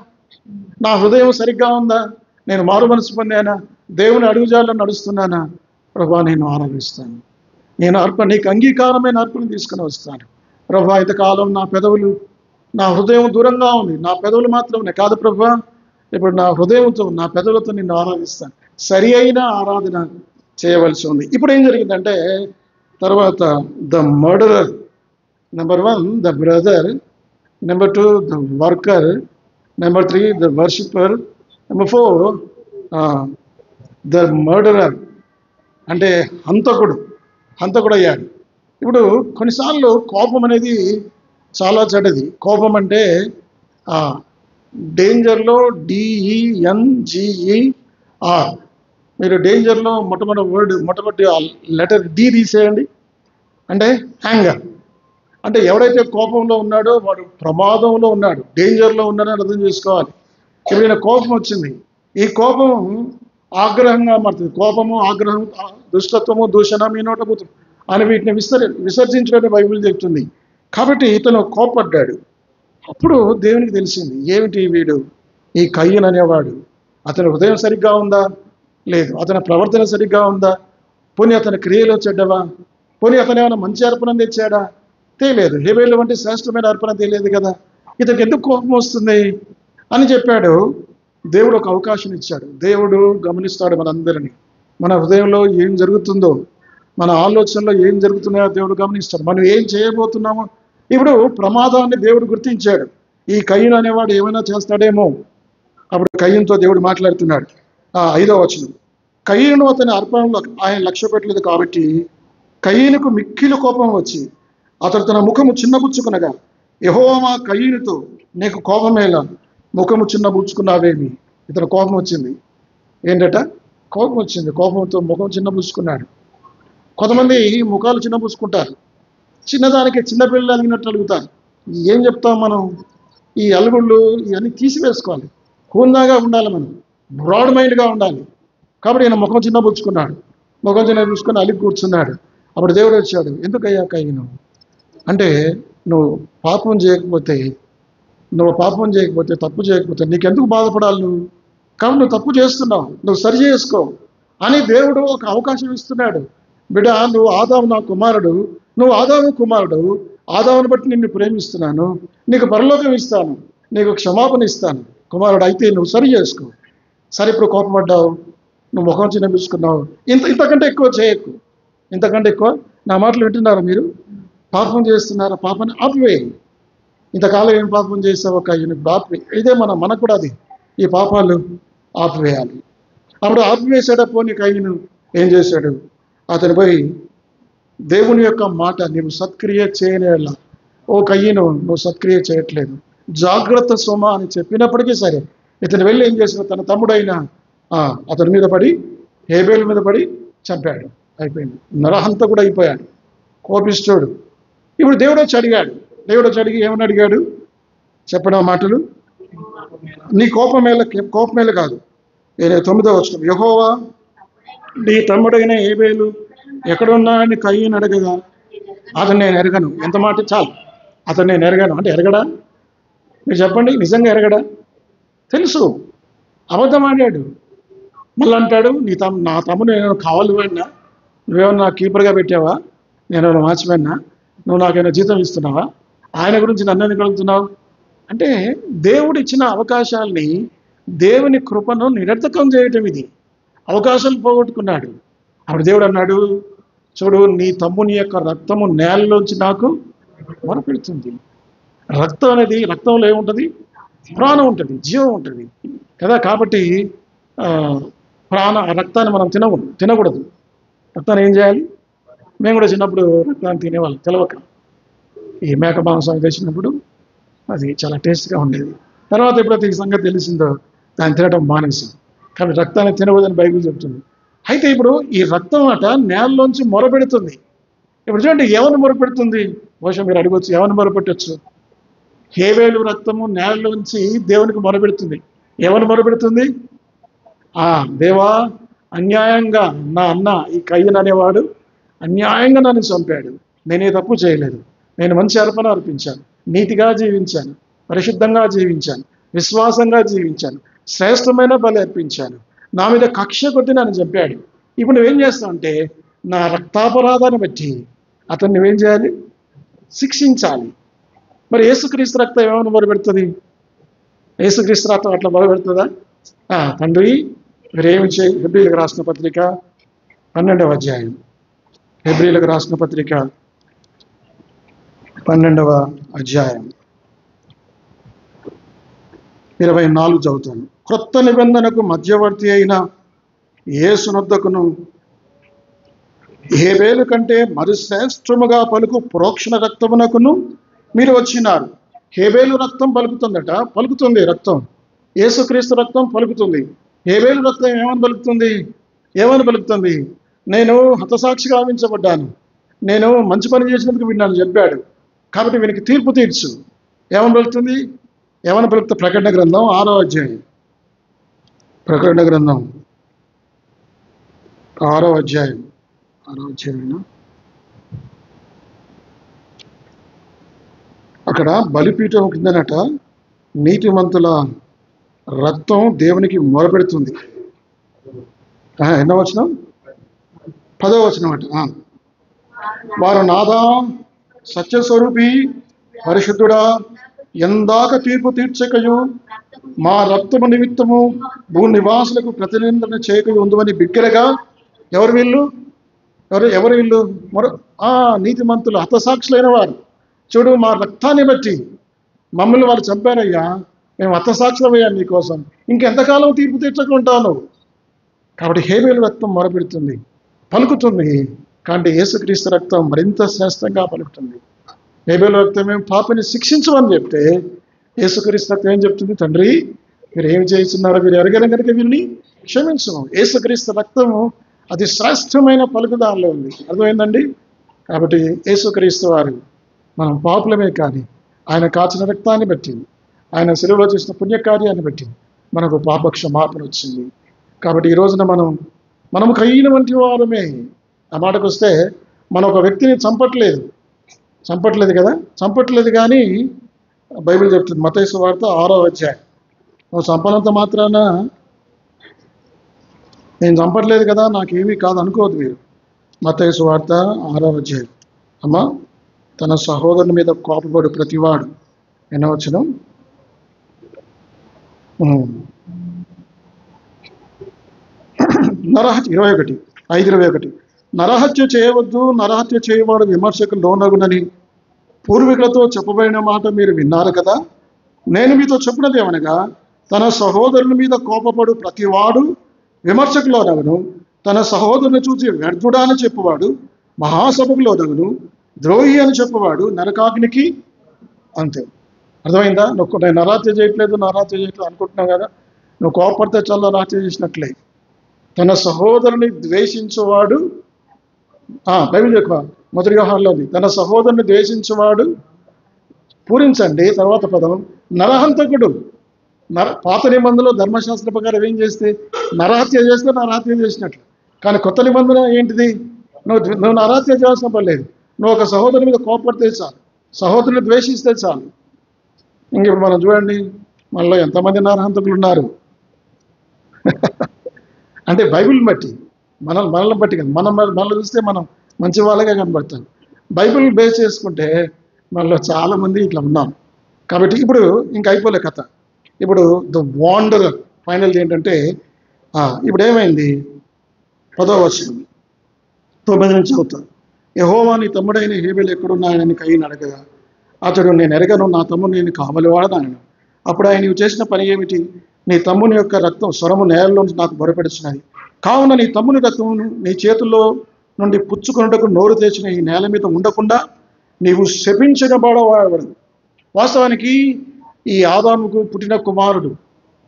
నా హృదయం సరిగ్గా ఉందా? నేను మారు మనసు పొందానా? దేవుని అడుగుజాల్లో నడుస్తున్నానా? ప్రభా, నేను ఆరాధిస్తాను, నేను నీకు అంగీకారమైన అర్పణ తీసుకుని వస్తాను. ప్రభా, ఇంతకాలం నా పెదవులు, నా హృదయం దూరంగా ఉంది, నా పెదవులు మాత్రమే కాదు ప్రభా, ఇప్పుడు నా హృదయంతో, నా పెదవులతో నిన్ను ఆరాధిస్తాను. సరి అయిన ఆరాధన చేయవలసి ఉంది. ఇప్పుడు ఏం జరిగిందంటే, తర్వాత the murderer, number 1 the brother, number 2 the worker, number 3 the worshipper, number 4 the murderer అంటే హంతకుడు అయ్యాడు. ఇప్పుడు కొన్నిసార్లు కోపం అనేది చాలా చెడ్డది. కోపం అంటే డేంజర్లో DENGER. మీరు డేంజర్లో మొట్టమొదటి లెటర్ D తీసేయండి, అంటే యాంగర్. అంటే ఎవడైతే కోపంలో ఉన్నాడో వాడు ప్రమాదంలో ఉన్నాడు, డేంజర్లో ఉన్నాడని అర్థం చేసుకోవాలి. ఎవరైనా కోపం వచ్చింది, ఈ కోపం ఆగ్రహంగా మారుతుంది. కోపము, ఆగ్రహం, దుష్టత్వము, దూషణ మీ నోట పోతుంది అని వీటిని విసర్జించడం బైబిల్ చెప్తుంది. కాబట్టి ఇతను కోపడ్డాడు. అప్పుడు దేవునికి తెలిసింది, ఏమిటి వీడు, ఈ కయ్యను అనేవాడు, అతని హృదయం సరిగ్గా ఉందా, లేదు, అతని ప్రవర్తన సరిగ్గా ఉందా, పోనీ అతని క్రియలో చెడ్డవా, పోనీ అతను ఏమైనా మంచి అర్పణం తెచ్చాడా, తెలియదు. హేబేలు వంటి శ్రేష్టమైన అర్పణ తెలియదు కదా, ఇతనికి ఎందుకు కోపం వస్తుంది అని చెప్పాడు. దేవుడు ఒక అవకాశం ఇచ్చాడు. దేవుడు గమనిస్తాడు మనందరినీ. మన హృదయంలో ఏం జరుగుతుందో, మన ఆలోచనలో ఏం జరుగుతున్నాయో దేవుడు గమనిస్తాడు. మనం ఏం చేయబోతున్నామో. ఇప్పుడు ప్రమాదాన్ని దేవుడు గుర్తించాడు. ఈ కయ్యను అనేవాడు ఏమైనా చేస్తాడేమో. అప్పుడు కయ్యనుతో దేవుడు మాట్లాడుతున్నాడు. 5వ వచనం, కయ్యను అతని అర్పణలో ఆయన లక్ష్య పెట్టలేదు కాబట్టి కయ్యనుకు మిక్కిలి కోపం వచ్చి అతడు తన ముఖము చిన్నబుచ్చుకునగా, యెహోవా కయ్యనుతో నీకు కోపమేలా, ముఖము చిన్నబుచ్చుకున్నావేమి. ఇతను కోపం వచ్చింది. ఏంటట? కోపం వచ్చింది. కోపంతో ముఖం చిన్నబుచ్చుకున్నాడు. కొంతమంది ముఖాలు చిన్నబుచ్చుకుంటారు, చిన్నదానికి చిన్నపిల్లలు అలిగినట్టు అలుగుతారు. ఏం చెప్తాం మనం? ఈ అలుగుళ్ళు ఇవన్నీ తీసివేసుకోవాలి. హూందాగా ఉండాలి, మనం బ్రాడ్ మైండ్గా ఉండాలి. కాబట్టి ఈయన ముఖం చిన్నబుచ్చుకున్నాడు. ముఖం చిన్నబుచ్చుకొని అలిగి కూర్చున్నాడు. అప్పుడు దేవుడు వచ్చాడు. ఎందుకయ్యా కయ్యను అంటే, నువ్వు పాపం చేయకపోతే, తప్పు చేయకపోతే నీకెందుకు బాధపడాలి నువ్వు? కాబట్టి నువ్వు తప్పు చేస్తున్నావు, నువ్వు సరి చేసుకో అని దేవుడు ఒక అవకాశం ఇస్తున్నాడు. బిడ్డ, నువ్వు ఆదాము నా కుమారుడు, నువ్వు ఆదాము కుమారుడు, ఆదాముని బట్టి నిన్ను ప్రేమిస్తున్నాను, నీకు పరలోకం ఇస్తాను, నీకు క్షమాపణ ఇస్తాను కుమారుడు. అయితే నువ్వు సరి చేసుకో. సరే, ఇప్పుడు కోపపడ్డావు, నువ్వు ముఖం చిన్నబుచ్చుకున్నావు, ఇంతకంటే ఎక్కువ చేయకు. ఇంతకంటే ఎక్కువ నా మాటలు వింటున్నారా మీరు? పాపం చేస్తున్నారా? పాపాన్ని ఆపివేయండి. ఇంతకాలం ఏం పాపం చేసావు ఒక ఆపివే. ఇదే మనకు కూడా అది, ఈ పాపాలు ఆపివేయాలి. అప్పుడు ఆపివేసాడపో నీ కయ్యను ఏం చేశాడు? అతను పోయి దేవుని యొక్క మాట, నీవు సత్క్రియ చేయలేలా, ఓ కయ్యను నువ్వు సత్క్రియ చేయట్లేదు, జాగ్రత్త సోమ అని చెప్పినప్పటికీ సరే ఇతను వెళ్ళి ఏం చేశాడు? తన తమ్ముడైన అతని మీద పడి, హేబేలు మీద పడి చంపాడు. అయిపోయింది. నరహంతకుడు అయిపోయాడు, కోపిస్తాడు. ఇప్పుడు దేవుడు వచ్చి అడిగి ఏమని అడిగాడు చెప్పడం మాటలు? నీ కోపమేల కాదు. 9వ వచనం, యెహోవా నీ తమ్ముడైన హేబేలు ఎక్కడున్నాడని కయ్యను అడగగా, అతను నేను ఎరగను. ఎంత మాట చాలు, అతను నేను ఎరగను అంటే ఎరగడా? మీరు చెప్పండి, నిజంగా ఎరగడా? తెలుసు, అబద్ధం ఆడాడు. మళ్ళీ అంటాడు, నా తమ్ముడు నేను కావాలి పోయినా, నువ్వేమన్నా కీపర్గా పెట్టావా, నేను వాచ్మెన్నా, నువ్వు నాకైనా జీతం ఇస్తున్నావా, ఆయన గురించి నన్ను ఎందుకు అడుగుతున్నావు అంటే, దేవుడు ఇచ్చిన అవకాశాలని, దేవుని కృపను నిరర్థకం చేయటం ఇది. అవకాశాలు పోగొట్టుకున్నాడు. అప్పుడు దేవుడు అన్నాడు, చూడు, నీ తమ్ముని యొక్క రక్తము నేలలోంచి నాకు మొరపెడుతుంది. రక్తం అనేది, రక్తంలో ఏముంటుంది? ప్రాణం ఉంటుంది, జీవం ఉంటుంది కదా. కాబట్టి రక్తాన్ని మనం తినకూడదు. రక్తాన్ని ఏం చేయాలి? మేము కూడా చిన్నప్పుడు రక్తాన్ని తినేవాళ్ళం తెలవక. ఈ మేక మాంసం తెచ్చినప్పుడు అది చాలా టేస్ట్గా ఉండేది. తర్వాత ఎప్పుడైతే ఈ సంగతి తెలిసిందో దాన్ని తినడం మానేసాం. కాబట్టి రక్తాన్ని తినవద్దని బైబిల్ చెప్తుంది. అయితే ఇప్పుడు ఈ రక్తం అట నేలలోంచి మొరపెడుతుంది. ఇప్పుడు చూడండి, ఎవరిని మొరపెడుతుంది? బహుశా మీరు అడగవచ్చు, ఎవరిని మొరపెట్టచ్చు? హేబేలు రక్తము నేలలోంచి దేవునికి మొరపెడుతుంది. ఎవరిని మొరపెడుతుంది? దేవా, అన్యాయంగా నా అన్న ఈ కయ్యను అనేవాడు అన్యాయంగా నన్ను చంపాడు. నేనే తప్పు చేయలేదు. నేను మంచి అర్పణ అర్పించాను, నీతిగా జీవించాను, పరిశుద్ధంగా జీవించాను, విశ్వాసంగా జీవించాను, శ్రేష్టమైన బలి అర్పించాను. నా మీద కక్ష కొద్ది నన్ను చంపాడు. ఇప్పుడు నువ్వేం చేస్తావు అంటే, నా రక్తాపరాధాన్ని బట్టి అతన్ని నువ్వేం చేయాలి? శిక్షించాలి. మరి యేసుక్రీస్తు రక్తం ఏమైనా మొరపెడుతుంది? యేసుక్రీస్తు రక్తం అట్లా మొరపెడుతుందా? తండ్రి మీరేమి చేయి. హెబ్రీయులకు రాసిన పత్రిక 12వ అధ్యాయం హెబ్రీలకు రాసిన పత్రిక 12వ అధ్యాయం 24 చదువుతాను. క్రొత్త నిబంధనకు మధ్యవర్తి అయిన యేసునొద్దకును హేబేలు కంటే మరి శ్రేష్టముగా పలుకు ప్రోక్షణ రక్తమునకును మీరు వచ్చినారు. హేబేలు రక్తం పలుకుతుంది రక్తం. యేసుక్రీస్తు రక్తం పలుకుతుంది. హేబేలు రక్తం ఏమని పలుకుతుంది? నేను హతసాక్షిగా గావించబడ్డాను, నేను మంచి పని చేసినందుకు విన్నాను చెప్పాడు, కాబట్టి వీనికి తీర్పు తీర్చు. ఏమని పలుకుతుంది? ప్రకటన గ్రంథం 6వ అధ్యాయం. ప్రకటన గ్రంథం 6వ అధ్యాయం. అక్కడ బలిపీఠం కిందనట నీతిమంతుల రక్తం దేవునికి మొరపెడుతుంది. ఎన్నో వచనం? 10వ వచనం అట. వారు నాదా సత్యస్వరూపి పరిశుద్ధుడా, ఎందాక తీర్పు తీర్చకయు మా రక్తము నిమిత్తము భూ నివాసులకు ప్రతినిందన చేయకయు ఉందని బిగ్గరగా ఎవరు వీళ్ళు? నీతిమంతులు, హతసాక్షులైన వారు. చూడు, మా రక్తాన్ని బట్టి మమ్మల్ని వాళ్ళు చంపారయ్యా, మేము హతసాక్షులమయ్యా నీకోసం, ఇంకెంతకాలం తీర్పు తీర్చకుంటాను. కాబట్టి హేబేలు రక్తం మొరపెడుతుంది, పలుకుతుంది. కాబట్టి యేసుక్రీస్తు రక్తం మరింత శ్రేష్టంగా పలుకుతుంది. హేబేలు రక్తం మేము పాపిని శిక్షించమని చెప్తే, యేసుక్రీస్తు రక్తం ఏం చెప్తుంది? తండ్రి, మీరు ఏమి చేస్తున్నారో మీరు ఎరగని కనుక వీళ్ళని క్షమించము. యేసుక్రీస్తు రక్తము అది శ్రేష్టమైన పలుకుదారులో ఉంది. అర్థమైందండి? కాబట్టి యేసుక్రీస్తు వారు మనం పాపులమే కానీ ఆయన కాచిన రక్తాన్ని బట్టి, ఆయన శిలువలో చేసిన పుణ్యకార్యాన్ని బట్టి మనకు పాప క్షమాపణ వచ్చింది. కాబట్టి ఈ రోజున మనము కయ్యిన వంటి వారమే. ఆ మాటకు వస్తే మనం ఒక వ్యక్తిని చంపట్లేదు కదా, చంపట్లేదు కానీ బైబిల్ చెప్తుంది మత్తయి సువార్త 6వ అధ్యాయం. నువ్వు చంపనంత మాత్రాన నేను చంపట్లేదు కదా, నాకేమీ కాదు అనుకోవద్దు మీరు. మత్తయి సువార్త 6వ అధ్యాయం. అమ్మా, తన సహోదరుని మీద కోపపడు ప్రతివాడు, ఎన్నో వచనం? 5:21 నరహత్య చేయవద్దు, నరహత్య చేయవాడు విమర్శకు లోనగునని పూర్వీకులతో చెప్పబడిన మాట మీరు విన్నారు కదా. నేను మీతో చెప్పినది ఏమనగా, తన సహోదరుని మీద కోపపడు ప్రతివాడు విమర్శకు లోనగును, తన సహోదరుని చూసి వ్యర్థుడా అని చెప్పువాడు మహాసభకు లోనగును, ద్రోహి అని చెప్పువాడు నరకాగ్నికి. అంతే. అర్థమైందా? నేను నరహత్య చేయట్లేదు అనుకుంటున్నావు కదా, నువ్వు కోపడితే చాలా నరహత్య చేసినట్లే. తన సహోదరుని ద్వేషించేవాడు, బైబిల్ ఎక్కువ మొదటి వ్యవహారంలోని, తన సహోదరుని ద్వేషించేవాడు, పూరించండి తర్వాత పదం, నరహంతకుడు. పాత నిబంధనలో ధర్మశాస్త్ర ప్రకారం ఏం చేస్తే నరహత్య చేస్తే నరహత్య చేసినట్లు. కానీ కొత్త నిబంధన ఏంటిది? నువ్వు నరహత్య చేయాల్సిన పని లేదు. నువ్వు ఒక సహోదరుని మీద కోపడితే చాలు, సహోదరుని ద్వేషిస్తే చాలు. ఇంక ఇప్పుడు మనం చూడండి, మనలో ఎంతమంది నరహంతకులు ఉన్నారు. అంటే బైబిల్ని బట్టి, మనల్ని బట్టి కదా, మనల్ని చూస్తే మనం మంచి వాళ్ళగా కనబడతాం. బైబిల్ బేస్ చేసుకుంటే మనలో చాలామంది ఇట్లా ఉన్నాం. కాబట్టి ఇప్పుడు ఇంక అయిపోలే కథ. ఇప్పుడు ద వాండరర్ ఫైనల్ ఏంటంటే, ఇప్పుడు ఏమైంది? 10వ వచనం 9 నుంచి చదువుతాను. యెహోవా నీ తమ్ముడైన హేబేలు ఎక్కడున్నాయని కయీను అడగగా, అతడు నేను ఎరగను, నా తమ్ముడు నేను కావలివాడనను. అప్పుడు ఆయన నీవు చేసిన పని ఏమిటి? నీ తమ్ముని యొక్క రక్తం స్వరము నేలలో నాకు బొరపెడుచున్నది. కావున నీ తమ్ముని రక్తమును నీ చేతుల్లో నుండి పుచ్చుకొనుటకు నోరు తెచ్చిన ఈ నేల మీద ఉండకుండా నీవు శపించబడవాడు. వాస్తవానికి ఈ ఆదాముకు పుట్టిన కుమారుడు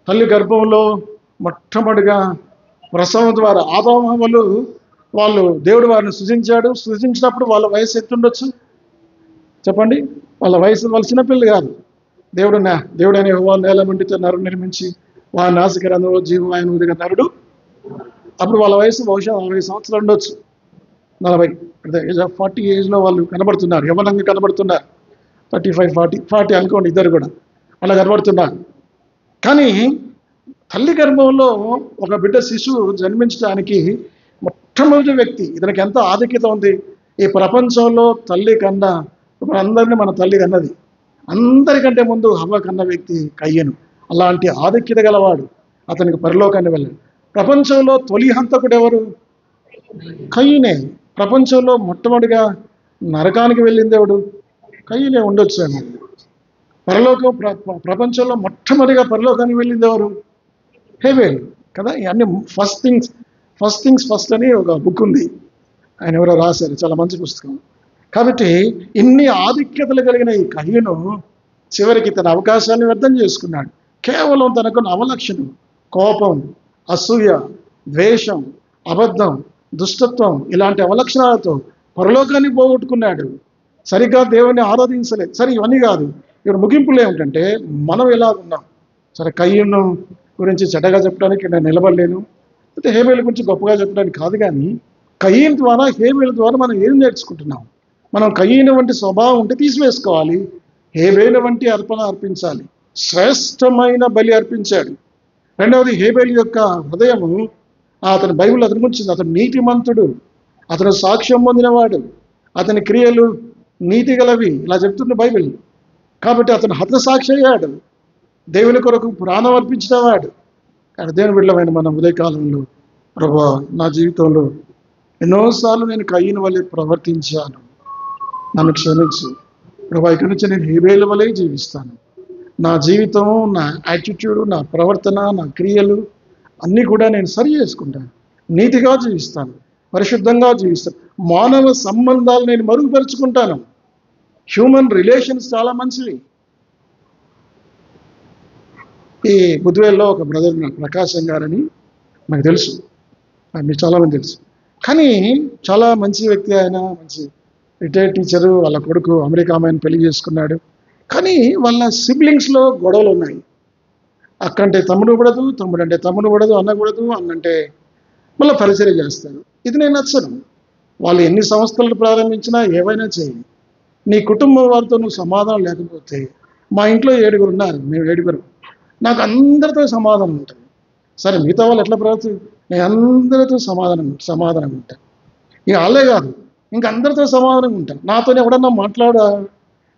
తల్లి గర్భంలో మొట్టమొదటిగా ప్రసవం ద్వారా ఆదాము వాళ్ళు దేవుడు వారిని సృజించినప్పుడు వాళ్ళ వయసు ఎట్టుండొచ్చు చెప్పండి? వాళ్ళ చిన్నపిల్లలు కాదు. దేవుడైన యెహోవా నేల మండితో నరుడు నిర్మించి వారి నాసికరంలో జీవం ఆయన ఉదిగా నరుడు. అప్పుడు వాళ్ళ వయసు బహుశా 40 సంవత్సరాలు ఉండొచ్చు, 40 ఏజ్ ఆఫ్ 40 ఏజ్లో వాళ్ళు కనబడుతున్నారు, యవ్వనంగా కనబడుతున్నారు. 35, 40 అనుకోండి, ఇద్దరు కూడా అలా కనబడుతున్నారు. కానీ తల్లి గర్భంలో ఒక బిడ్డ శిశువు జన్మించడానికి మొట్టమొదటి వ్యక్తి, ఇతనికి ఎంత ఆధిక్యత ఉంది ఈ ప్రపంచంలో. తల్లి కన్నా అందరినీ మన తల్లి కన్నది. అందరికంటే ముందు హవ్వ కన్న వ్యక్తి కయ్యను. అలాంటి ఆధిక్యత గలవాడు, అతనికి పరలోకాన్ని వెళ్ళాడు. ప్రపంచంలో తొలి హంతకుడు ఎవరు? కయ్యనే. ప్రపంచంలో మొట్టమొదటిగా నరకానికి వెళ్ళింది ఎవడు? కయ్యనే ఉండొచ్చేమో. ప్రపంచంలో మొట్టమొదటిగా పరలోకానికి వెళ్ళింది ఎవరు? హేబేల్ కదా. ఇవన్నీ ఫస్ట్ థింగ్స్ ఫస్ట్ అని ఒక బుక్ ఉంది, ఆయన ఎవరో రాశారు, చాలా మంచి పుస్తకం. కాబట్టి ఇన్ని ఆధిక్యతలు కలిగిన ఈ కయ్యను చివరికి తన అవకాశాన్ని వ్యర్థం చేసుకున్నాడు. కేవలం తనకున్న అవలక్షణం, కోపం, అసూయ, ద్వేషం, అబద్ధం, దుష్టత్వం, ఇలాంటి అవలక్షణాలతో పరలోకాన్ని పోగొట్టుకున్నాడు. సరిగ్గా దేవుణ్ణి ఆరాధించలేదు. సరే, ఇవన్నీ కాదు. ఇప్పుడు ముగింపులు ఏమిటంటే, మనం ఎలా ఉన్నాం? సరే, కయ్యను గురించి చెడ్డగా చెప్పడానికి నేను నిలబడలేను, అయితే హేబేలు గురించి గొప్పగా చెప్పడానికి కాదు. కానీ కయ్యను ద్వారా, హేబేలు ద్వారా మనం ఏం నేర్చుకుంటున్నాం? మనం కయ్యను వంటి స్వభావం ఉంటే తీసివేసుకోవాలి, హేబేలు వంటి అర్పణ అర్పించాలి. శ్రేష్టమైన బలి అర్పించాడు. రెండవది, హేబేలు యొక్క హృదయము, అతని బైబిల్ అతని గురించి, అతను నీతిమంతుడు, అతను సాక్ష్యం పొందినవాడు, అతని క్రియలు నీతి గలవి, ఇలా చెప్తున్న బైబిల్. కాబట్టి అతను హతసాక్షి అయ్యాడు, దేవుని కొరకు ప్రాణం అర్పించిన వాడు. కానీ దేవుని బిడ్డలమైన మన ఉదయకాలంలో, ప్రభువా, నా జీవితంలో ఎన్నోసార్లు నేను కయ్యను వలె ప్రవర్తించాను, నన్ను క్షమించు ప్రభువా. ఇక్కడి నుంచి నేను హేబేలు వలె జీవిస్తాను. నా జీవితం, నా యాటిట్యూడ్, నా ప్రవర్తన, నా క్రియలు అన్నీ కూడా నేను సరి చేసుకుంటాను, నీతిగా జీవిస్తాను, పరిశుద్ధంగా జీవిస్తాను. మానవ సంబంధాలు నేను మరుగుపరుచుకుంటాను. హ్యూమన్ రిలేషన్స్ చాలా మంచివి. ఈ బుద్వేల్లో ఒక బ్రదర్ ప్రకాశం గారని నాకు తెలుసు, మీకు చాలామంది తెలుసు. కానీ చాలా మంచి వ్యక్తి ఆయన, మంచి రిటైర్డ్ టీచరు. వాళ్ళ కొడుకు అమెరికా అమ్మాయిని పెళ్లి చేసుకున్నాడు. కానీ వాళ్ళ సిబ్లింగ్స్లో గొడవలు ఉన్నాయి. అక్కంటే తమ్ముడు పడదు, తమ్ముడు అంటే తమ్ముడు పడదు, అన్న కూడదు, అన్నంటే మళ్ళీ పరిచర్య చేస్తారు. ఇది నేను నచ్చను. వాళ్ళు ఎన్ని సంస్థలు ప్రారంభించినా ఏవైనా చేయండి, నీ కుటుంబం వారితో నువ్వు సమాధానం లేకపోతే, మా ఇంట్లో 7 ఉన్నారు, మేము 7, నాకు అందరితో సమాధానం ఉంటుంది. సరే, మిగతా వాళ్ళు ఎట్లా ప్రవర్తి, నేను అందరితో సమాధానం ఉంటాను. ఇక వాళ్ళే కాదు, ఇంక అందరితో సమాధానంగా ఉంటాను. నాతో ఎవడన్నా మాట్లాడా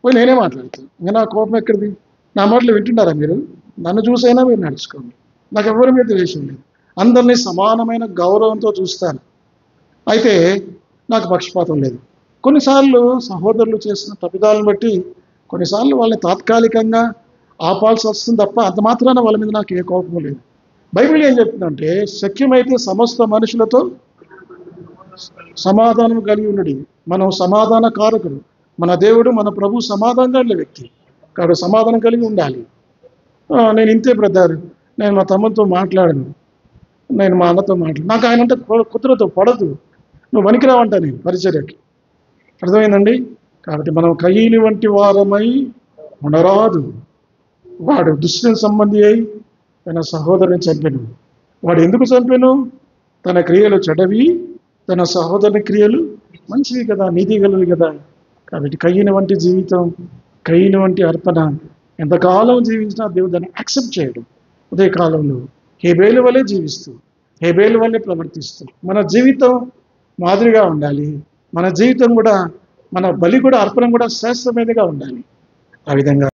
పోయి నేనే మాట్లాడతాను. ఇంకా నా కోపం ఎక్కడిది? నా మాటలు వింటున్నారా మీరు? నన్ను చూసైనా మీరు నడుచుకోండి, నాకు ఎవరి మీద ద్వేషం లేదు. అందరినీ సమానమైన గౌరవంతో చూస్తాను. అయితే నాకు పక్షపాతం లేదు. కొన్నిసార్లు సహోదరులు చేసిన తప్పిదాలను బట్టి కొన్నిసార్లు వాళ్ళని తాత్కాలికంగా ఆపాల్సి వస్తుంది తప్ప, అంత మాత్రాన వాళ్ళ మీద నాకు ఏ కోపం లేదు. బైబిల్ ఏం చెప్తుందంటే, శక్యమైతే సమస్త మనుషులతో సమాధానం కలిగి ఉన్నది. మనం సమాధాన కారకుడు. మన దేవుడు, మన ప్రభు సమాధానం కలిగిన వ్యక్తి. కాబట్టి సమాధానం కలిగి ఉండాలి. నేను ఇంతే బ్రదర్, నేను మా తమ్ముడితో మాట్లాడను, నేను మా అన్నతో మాట్లాడు, నాకు ఆయన అంటే కుదురతో పడదు, నువ్వు వనికిరావంట నేను పరిచర్యకి. అర్థమైందండి? కాబట్టి మనం కయ్యని వంటి వారమై ఉండరాదు. వాడు దుష్టుని సంబంధి అయి తన సహోదరుని చంపెను. వాడు ఎందుకు చంపెను? తన క్రియలు చెడ్డవి, తన సహోదరుని క్రియలు మంచివి కదా, నీతి గలవి కదా. కాబట్టి కయ్యని వంటి జీవితం, కయ్యని వంటి అర్పణ ఎంతకాలం జీవించినా దేవుడు దాన్ని యాక్సెప్ట్ చేయడు. ఉదయకాలంలో హేబేలు వలె జీవిస్తూ, హేబేలు వలె ప్రవర్తిస్తూ మన జీవితం మాదిరిగా ఉండాలి. మన జీవితం కూడా, మన బలి కూడా, అర్పణ కూడా శ్రేష్టమైనదిగా ఉండాలి. ఆ విధంగా